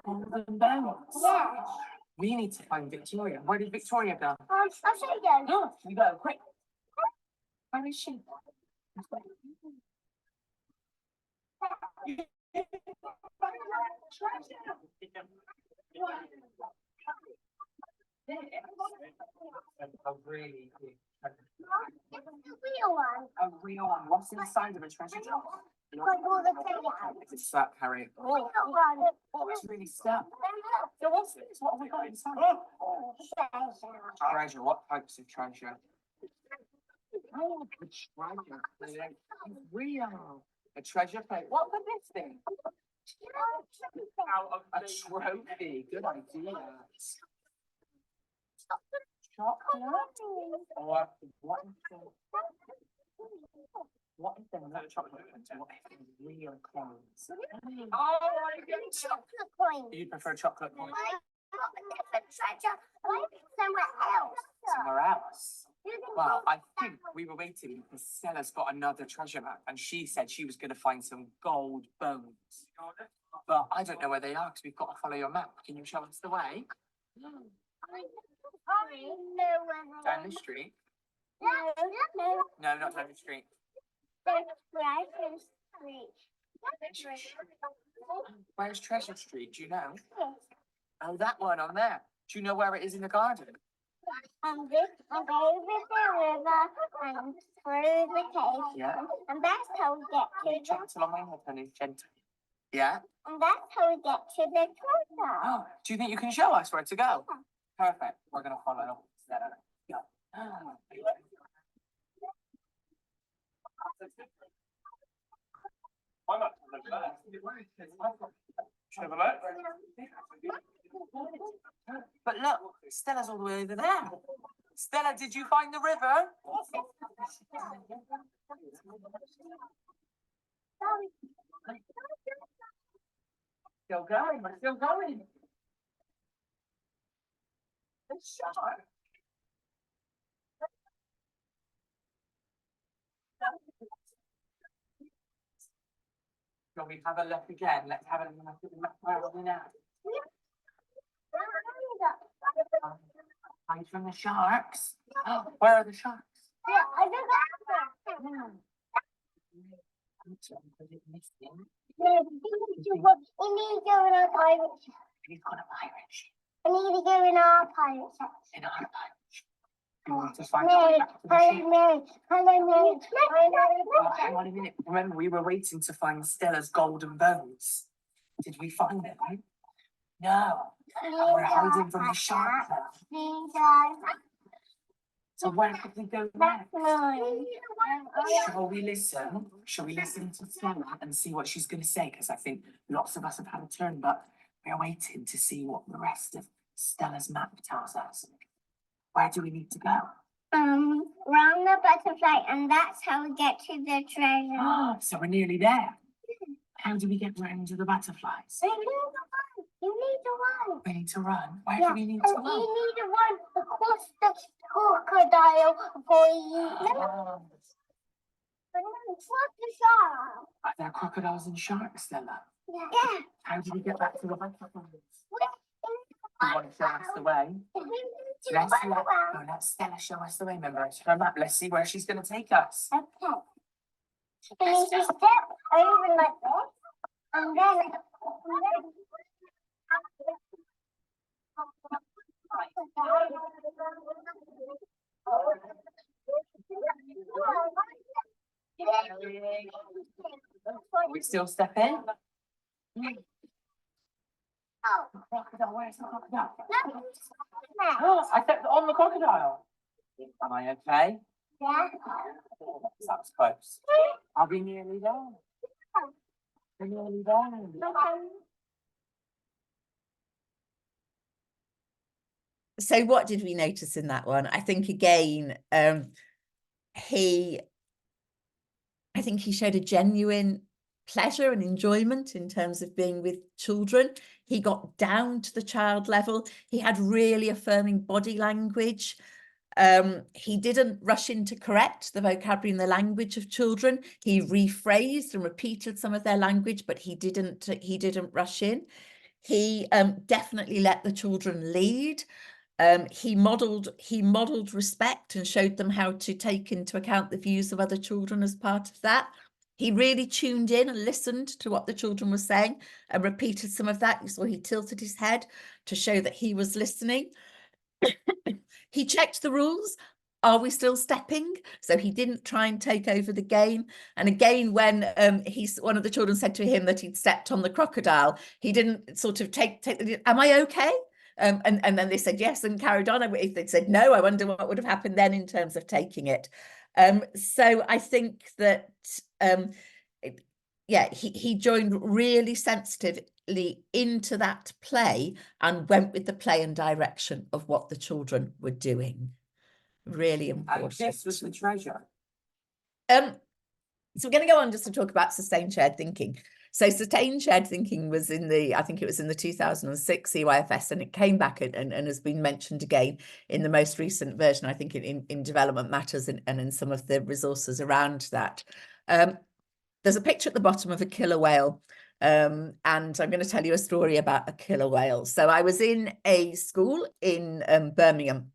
Speaker 7: Golden bells.
Speaker 4: Yeah.
Speaker 7: We need to find Victoria. Where did Victoria go?
Speaker 4: I'll show you.
Speaker 7: No, you go quick. Where is she? A really big treasure.
Speaker 4: It's a real one.
Speaker 7: A real one. What's inside of a treasure trove?
Speaker 4: Like all the things.
Speaker 7: It's stuck, Harry.
Speaker 4: Real one.
Speaker 7: Oh, it's really stuck. So what's this? What have we got inside?
Speaker 4: Treasure.
Speaker 7: Treasure. What types of treasure? Oh, the treasure. It's real. A treasure plate. What for this thing? A trophy. Good idea. Chocolate. Or what is the not chocolate? What is the real coins? Oh,
Speaker 4: Chocolate coin.
Speaker 7: you prefer chocolate coins?
Speaker 4: Not a different treasure. Maybe somewhere else.
Speaker 7: Somewhere else. Well, I think we were waiting because Stella's got another treasure map and she said she was going to find some gold bones. But I don't know where they are because we've got to follow your map. Can you show us the way?
Speaker 4: I know where they
Speaker 7: Down the street?
Speaker 4: No, no.
Speaker 7: No, not down the street.
Speaker 4: There's Treasure Street.
Speaker 7: Where's Treasure Street? Do you know?
Speaker 4: Yes.
Speaker 7: Oh, that one on there. Do you know where it is in the garden?
Speaker 4: And this, and over the river, and through the cave.
Speaker 7: Yeah.
Speaker 4: And that's how we get to the,
Speaker 7: Gentle on my head, honey. Gentle. Yeah?
Speaker 4: and that's how we get to the treasure.
Speaker 7: Oh, do you think you can show us where to go? Perfect. We're going to follow Stella. Go. But look, Stella's all the way over there. Stella, did you find the river? Still going, we're still going. The shark. Shall we have a look again? Let's have a look at the map. Where are we now? Hide from the sharks. Where are the sharks?
Speaker 4: Yeah, I don't know. No, we need to go in our pirate ship.
Speaker 7: He's got a pirate ship.
Speaker 4: We need to go in our pirate ship.
Speaker 7: In our pirate ship. We want to find
Speaker 4: Mary,
Speaker 7: the back to the ship.
Speaker 4: hello Mary, hello Mary.
Speaker 7: Oh, hang on a minute. Remember, we were waiting to find Stella's golden bones. Did we find them? No. And we're hiding from the shark now. So where could we go next? Shall we listen? Shall we listen to Stella and see what she's going to say? Because I think lots of us have had a turn, but we're waiting to see what the rest of Stella's map tells us. Where do we need to go?
Speaker 4: Round the butterfly, and that's how we get to the treasure.
Speaker 7: Oh, so we're nearly there. How do we get round to the butterflies?
Speaker 4: You need to run.
Speaker 7: We need to run. Where
Speaker 4: Yeah,
Speaker 7: do we need
Speaker 4: and
Speaker 7: to run?
Speaker 4: you need to run across the crocodile before you.
Speaker 7: Oh,
Speaker 4: Across the shark.
Speaker 7: are there crocodiles and sharks, Stella?
Speaker 4: Yeah.
Speaker 7: How do we get back to the butterflies?
Speaker 4: We
Speaker 7: You want to show us the way? Let Stella show us the way. Remember, it's her map. Let's see where she's going to take us.
Speaker 4: Okay. You need to step over like this, and then.
Speaker 7: Are we still stepping?
Speaker 4: Oh,
Speaker 7: Crocodile, where's the crocodile?
Speaker 4: no.
Speaker 7: Oh, I stepped on the crocodile. Am I okay?
Speaker 4: Yeah.
Speaker 7: That was close. Are we nearly there? We're nearly there.
Speaker 2: So what did we notice in that one? I think again, I think he showed a genuine pleasure and enjoyment in terms of being with children. He got down to the child level. He had really affirming body language. He didn't rush in to correct the vocabulary and the language of children. He rephrased and repeated some of their language, but he didn't rush in. He definitely let the children lead. He modeled respect and showed them how to take into account the views of other children as part of that. He really tuned in and listened to what the children were saying and repeated some of that. You saw he tilted his head to show that he was listening. He checked the rules. Are we still stepping? So he didn't try and take over the game. And again, when one of the children said to him that he'd stepped on the crocodile, he didn't sort of am I okay? And then they said yes and carried on. If they'd said no, I wonder what would have happened then in terms of taking it. So I think that, he joined really sensitively into that play and went with the play and direction of what the children were doing. Really important.
Speaker 7: And this was the treasure.
Speaker 2: So we're going to go on just to talk about sustained shared thinking. So sustained shared thinking was I think it was in the 2006 EYFS, and it came back and has been mentioned again in the most recent version, I think in Development Matters and in some of the resources around that. There's a picture at the bottom of a killer whale. And I'm going to tell you a story about a killer whale. So I was in a school in Birmingham,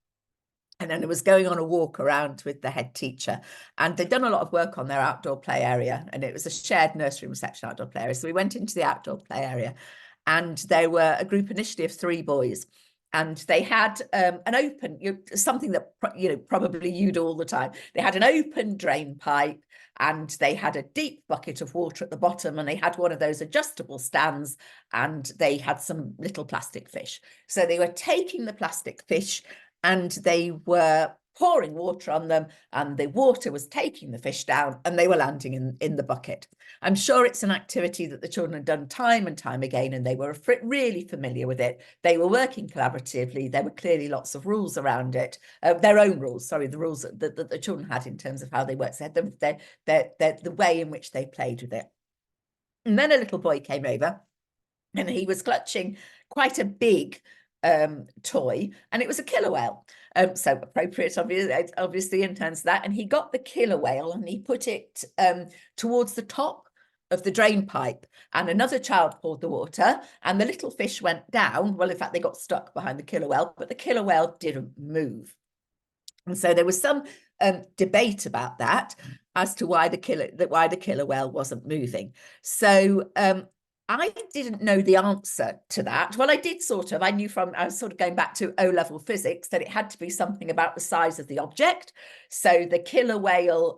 Speaker 2: and then I was going on a walk around with the head teacher, and they'd done a lot of work on their outdoor play area, and it was a shared nursery reception outdoor play area. So we went into the outdoor play area, and they were a group initially of 3 boys, and they had an open, something that probably you do all the time. They had an open drain pipe, and they had a deep bucket of water at the bottom, and they had one of those adjustable stands, and they had some little plastic fish. So they were taking the plastic fish and they were pouring water on them, and the water was taking the fish down, and they were landing in the bucket. I'm sure it's an activity that the children had done time and time again, and they were really familiar with it. They were working collaboratively. There were clearly lots of rules around it, their own rules, sorry, the rules that the children had in terms of how they worked. So the way in which they played with it. And then a little boy came over, and he was clutching quite a big toy, and it was a killer whale, so appropriate obviously in terms of that. And he got the killer whale and he put it towards the top of the drain pipe, and another child poured the water, and the little fish went down. Well, in fact, they got stuck behind the killer whale, but the killer whale didn't move. And so there was some debate about that as to why the killer whale wasn't moving. So I didn't know the answer to that. Well, I did I knew I was sort of going back to O-level physics that it had to be something about the size of the object. So the killer whale,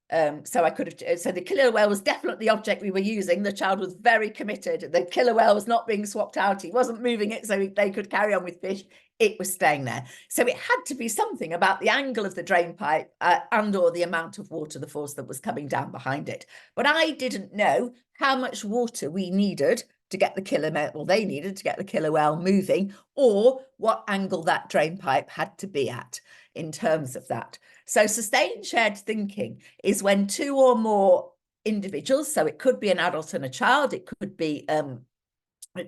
Speaker 2: so the killer whale was definitely the object we were using. The child was very committed. The killer whale was not being swapped out. He wasn't moving it so they could carry on with fish. It was staying there. So it had to be something about the angle of the drain pipe and or the amount of water, the force that was coming down behind it. But I didn't know how much water we needed to get the killer whale moving, or what angle that drain pipe had to be at in terms of that. So sustained shared thinking is when 2 or more individuals, so it could be an adult and a child, it could be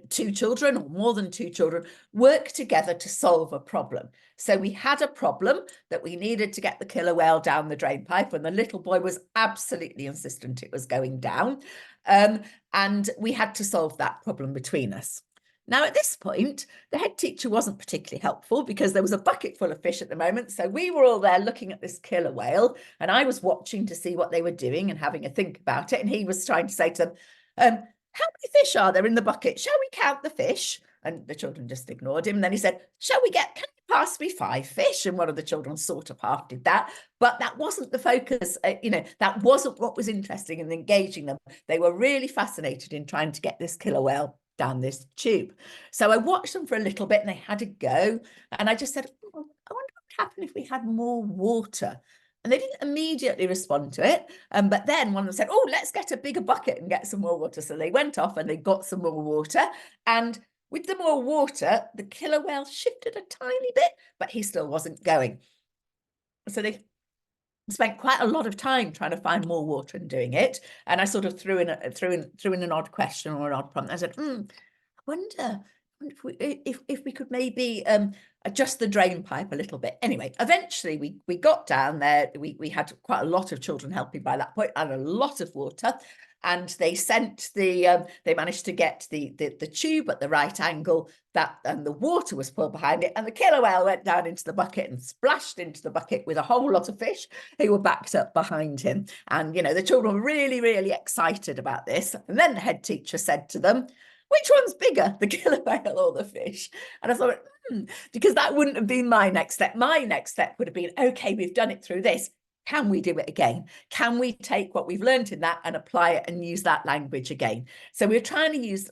Speaker 2: 2 children or more than 2 children, work together to solve a problem. So we had a problem that we needed to get the killer whale down the drain pipe, and the little boy was absolutely insistent it was going down. And we had to solve that problem between us. Now, at this point, the head teacher wasn't particularly helpful because there was a bucket full of fish at the moment. So we were all there looking at this killer whale, and I was watching to see what they were doing and having a think about it. And he was trying to say to them, how many fish are there in the bucket? Shall we count the fish? And the children just ignored him. And then he said, can you pass me 5 fish? And one of the children sort of half did that. But that wasn't the focus. That wasn't what was interesting and engaging them. They were really fascinated in trying to get this killer whale down this tube. So I watched them for a little bit and they had a go. And I just said, I wonder what would happen if we had more water. And they didn't immediately respond to it. But then one of them said, let's get a bigger bucket and get some more water. So they went off and they got some more water. And with the more water, the killer whale shifted a tiny bit, but he still wasn't going. So they spent quite a lot of time trying to find more water and doing it. And I sort of threw in an odd question or an odd prompt. I said, I wonder if we could maybe adjust the drain pipe a little bit. Anyway, eventually we got down there. We had quite a lot of children helping by that point, and a lot of water. And they sent they managed to get the tube at the right angle, and the water was pulled behind it, and the killer whale went down into the bucket and splashed into the bucket with a whole lot of fish who were backed up behind him. And, you know, the children were really, really excited about this. And then the head teacher said to them, which one's bigger, the killer whale or the fish? And I thought, because that wouldn't have been my next step. My next step would have been, okay, we've done it through this. Can we do it again? Can we take what we've learned in that and apply it and use that language again? So we're trying to use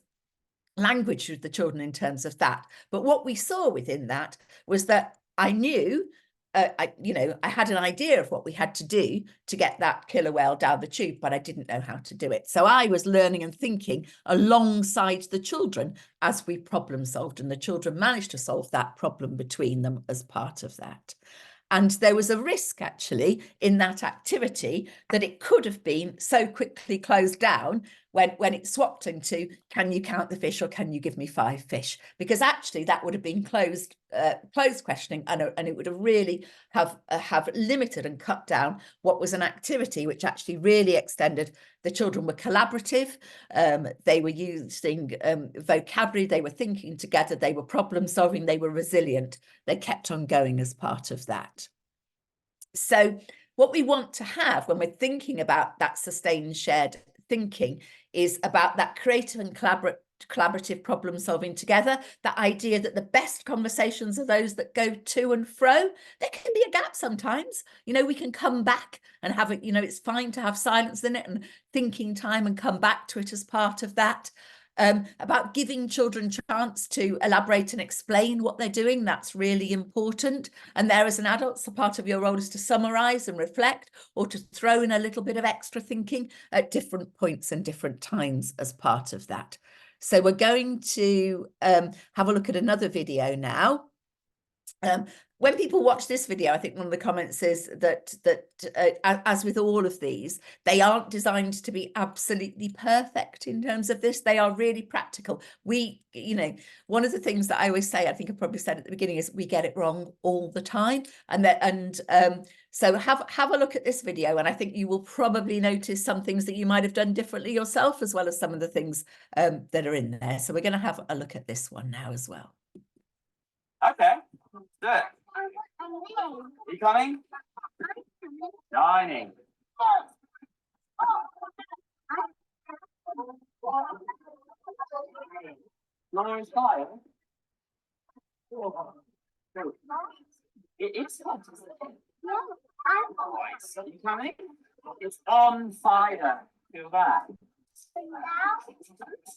Speaker 2: language with the children in terms of that. But what we saw within that was that I knew, I had an idea of what we had to do to get that killer whale down the tube, but I didn't know how to do it. So I was learning and thinking alongside the children as we problem solved, and the children managed to solve that problem between them as part of that. And there was a risk actually in that activity that it could have been so quickly closed down when it swapped into, can you count the fish or can you give me 5 fish? Because actually that would have been closed questioning, and it would have really have limited and cut down what was an activity which actually really extended. The children were collaborative, they were using vocabulary, they were thinking together, they were problem solving, they were resilient, they kept on going as part of that. So what we want to have when we're thinking about that sustained shared thinking is about that creative and collaborative problem solving together, that idea that the best conversations are those that go to and fro. There can be a gap sometimes, you know, we can come back and have it, you know, it's fine to have silence in it and thinking time and come back to it as part of that. About giving children chance to elaborate and explain what they're doing, that's really important. And there as an adult, so part of your role is to summarize and reflect, or to throw in a little bit of extra thinking at different points and different times as part of that. So we're going to have a look at another video now. When people watch this video, I think one of the comments is that as with all of these, they aren't designed to be absolutely perfect in terms of this. They are really practical. We, you know, one of the things that I always say, I think I probably said at the beginning, is we get it wrong all the time. So have a look at this video, and I think you will probably notice some things that you might have done differently yourself, as well as some of the things that are in there. So we're going to have a look at this one now as well.
Speaker 8: Okay, do it. You coming? Dining. Lauren's fire. It is hot, isn't it? No, you coming? It's on fire. Feel that?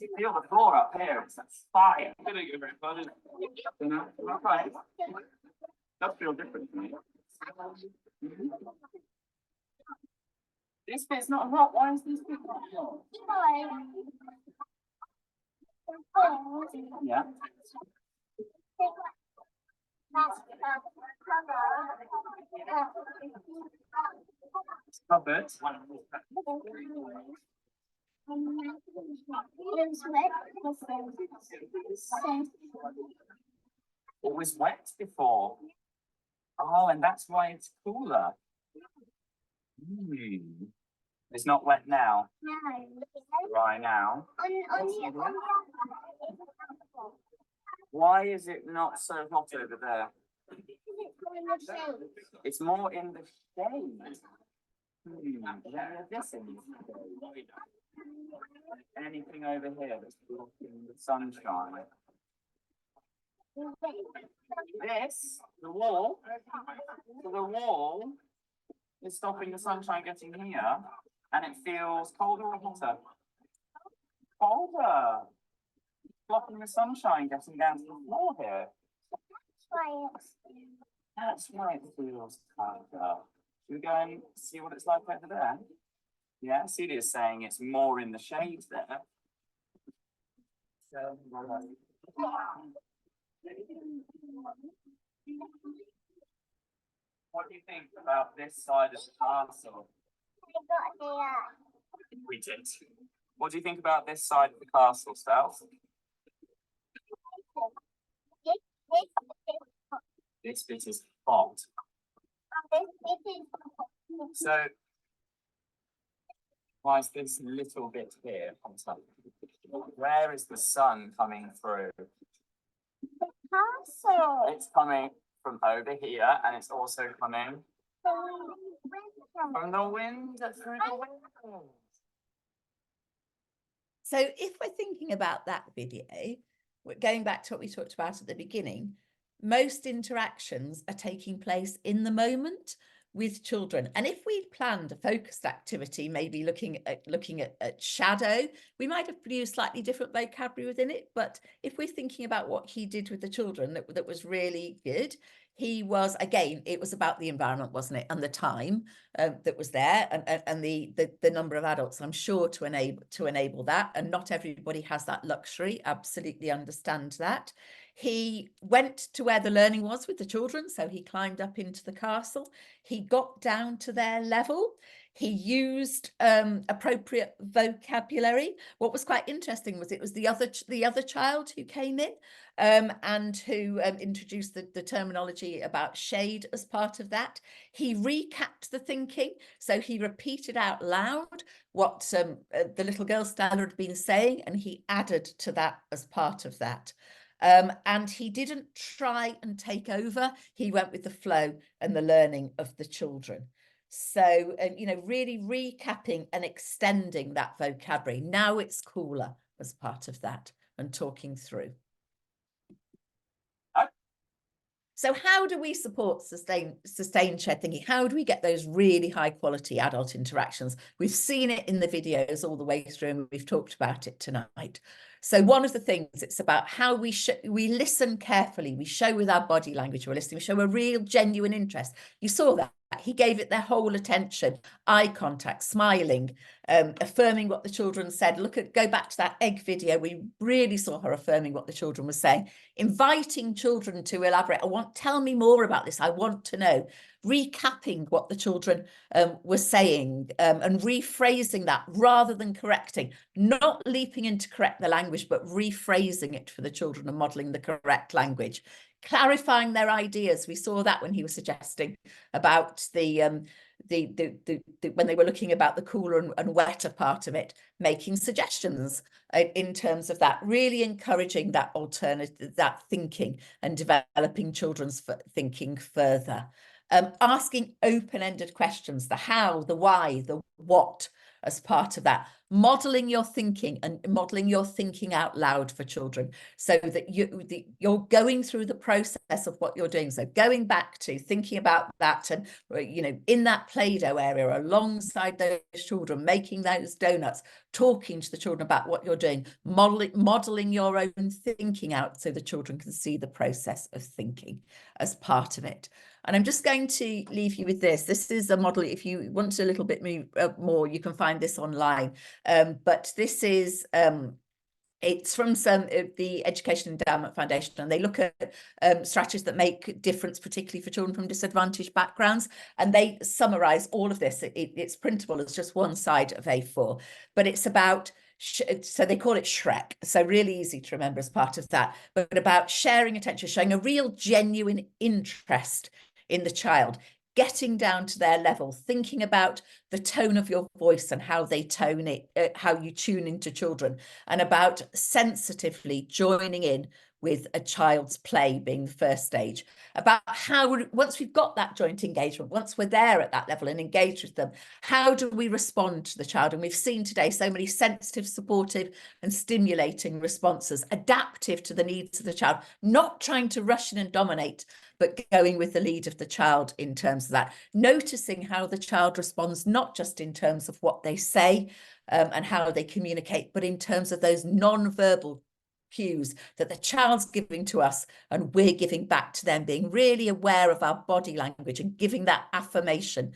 Speaker 8: You feel the floor up here. It's fire. Okay. Does feel different to me. This bit's not hot. Why is this bit not hot? Yeah. It's covered. It was wet before. Oh, and that's why it's cooler. It's not wet now.
Speaker 4: No.
Speaker 8: Dry now.
Speaker 4: On
Speaker 8: Why is it not so hot over there? It's more in the shade. This in the shade. Anything over here that's blocking the sunshine? This, the wall is stopping the sunshine getting here, and it feels colder or hotter? Colder. Blocking the sunshine getting down to the floor here. That's why it feels colder. Should we go and see what it's like over there? Yeah, Celia's saying it's more in the shade there. What do you think about this side of the castle? We did. What do you think about this side of the castle, Stels? This bit is hot. So why is this little bit here on top? Where is the sun coming through? It's coming from over here, and it's also coming from the wind, through the wind.
Speaker 2: So if we're thinking about that video, going back to what we talked about at the beginning, most interactions are taking place in the moment with children. And if we'd planned a focused activity, maybe looking at shadow, we might have produced slightly different vocabulary within it. But if we're thinking about what he did with the children, that was really good. He was, again, it was about the environment, wasn't it, and the time that was there, and the number of adults, I'm sure, to enable that. And not everybody has that luxury. Absolutely understand that. He went to where the learning was with the children, so he climbed up into the castle. He got down to their level. He used appropriate vocabulary. What was quite interesting was it was the other child who came in and who introduced the terminology about shade as part of that. He recapped the thinking, so he repeated out loud what the little girl standard had been saying, and he added to that as part of that. And he didn't try and take over. He went with the flow and the learning of the children. So, you know, really recapping and extending that vocabulary. Now it's cooler as part of that, and talking through. So how do we support sustained shared thinking? How do we get those really high quality adult interactions? We've seen it in the videos all the way through, and we've talked about it tonight. So one of the things, it's about how we listen carefully. We show with our body language we're listening. We show a real genuine interest. You saw that. He gave it their whole attention, eye contact, smiling, affirming what the children said. Go back to that egg video. We really saw her affirming what the children were saying, inviting children to elaborate. Tell me more about this. I want to know. Recapping what the children were saying and rephrasing that rather than correcting, not leaping in to correct the language, but rephrasing it for the children and modelling the correct language. Clarifying their ideas. We saw that when he was suggesting about when they were looking about the cooler and wetter part of it, making suggestions in terms of that, really encouraging that alternative, that thinking, and developing children's thinking further. Asking open-ended questions, the how, the why, the what, as part of that. Modeling your thinking and modeling your thinking out loud for children, so that you're going through the process of what you're doing. So going back to thinking about that, and, you know, in that Play-Doh area alongside those children, making those donuts, talking to the children about what you're doing, modeling your own thinking out so the children can see the process of thinking as part of it. And I'm just going to leave you with this. This is a model. If you want a little bit more, you can find this online. But this is, it's from the Education Endowment Foundation, and they look at strategies that make difference, particularly for children from disadvantaged backgrounds. And they summarise all of this. It's printable as just one side of A4, but it's about, so they call it Shrek, so really easy to remember as part of that, but about sharing attention, showing a real genuine interest in the child, getting down to their level, thinking about the tone of your voice and how they tone it, how you tune into children, and about sensitively joining in with a child's play being the first stage, about how, once we've got that joint engagement, once we're there at that level and engaged with them, how do we respond to the child? And we've seen today so many sensitive, supportive and stimulating responses, adaptive to the needs of the child, not trying to rush in and dominate, but going with the lead of the child in terms of that, noticing how the child responds, not just in terms of what they say and how they communicate, but in terms of those non-verbal cues that the child's giving to us and we're giving back to them, being really aware of our body language and giving that affirmation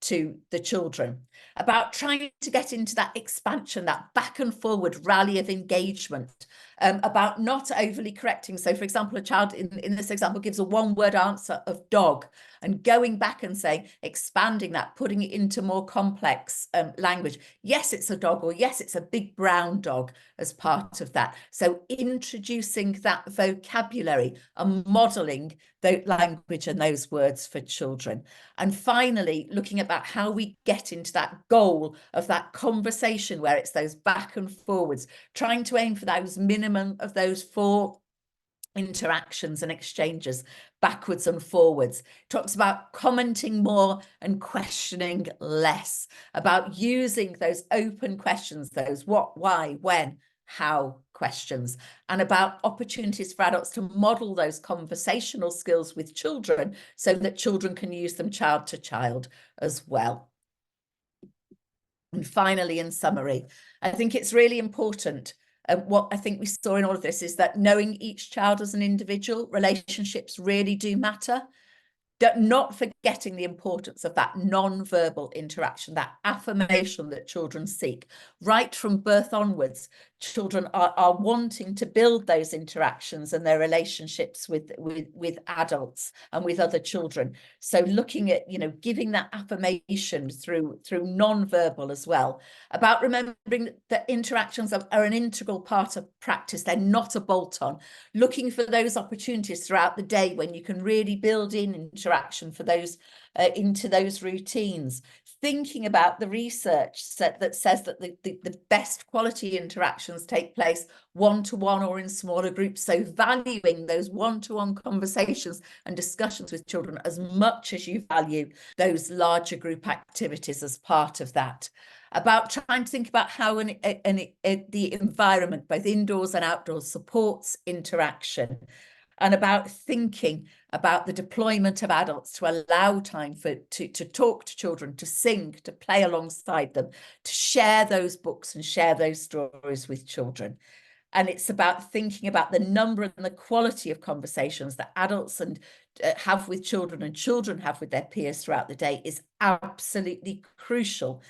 Speaker 2: to the children, about trying to get into that expansion, that back and forward rally of engagement, about not overly correcting. So, for example, a child in this example gives a one-word answer of dog, and going back and saying, expanding that, putting it into more complex language. Yes, it's a dog, or yes, it's a big brown dog as part of that. So introducing that vocabulary and modelling the language and those words for children. And finally, looking about how we get into that goal of that conversation where it's those back and forwards, trying to aim for those minimum of those 4 interactions and exchanges backwards and forwards. Talks about commenting more and questioning less, about using those open questions, those what, why, when, how questions, and about opportunities for adults to model those conversational skills with children so that children can use them child to child as well. And finally, in summary, I think it's really important. What I think we saw in all of this is that knowing each child as an individual, relationships really do matter. Not forgetting the importance of that non-verbal interaction, that affirmation that children seek. Right from birth onwards, children are wanting to build those interactions and their relationships with adults and with other children. So looking at, you know, giving that affirmation through non-verbal as well. About remembering that interactions are an integral part of practice. They're not a bolt-on. Looking for those opportunities throughout the day when you can really build in interaction for those into those routines. Thinking about the research that says that the best quality interactions take place one-to-one or in smaller groups. So valuing those one-to-one conversations and discussions with children as much as you value those larger group activities as part of that. About trying to think about how the environment, both indoors and outdoors, supports interaction. And about thinking about the deployment of adults to allow time to talk to children, to sing, to play alongside them, to share those books and share those stories with children. And it's about thinking about the number and the quality of conversations that adults have with children and children have with their peers throughout the day is absolutely crucial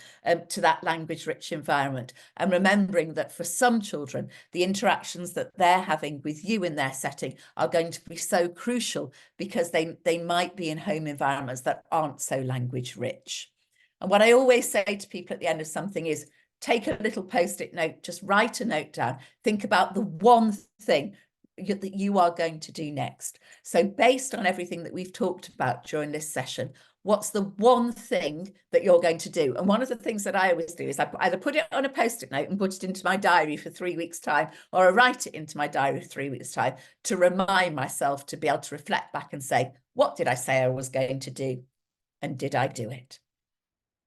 Speaker 2: to that language-rich environment. And remembering that for some children, the interactions that they're having with you in their setting are going to be so crucial because they might be in home environments that aren't so language-rich. And what I always say to people at the end of something is, take a little post-it note, just write a note down. Think about the one thing that you are going to do next. So based on everything that we've talked about during this session, what's the one thing that you're going to do? And one of the things that I always do is I either put it on a post-it note and put it into my diary for 3 weeks' time, or I write it into my diary for 3 weeks' time to remind myself to be able to reflect back and say, what did I say I was going to do? And did I do it?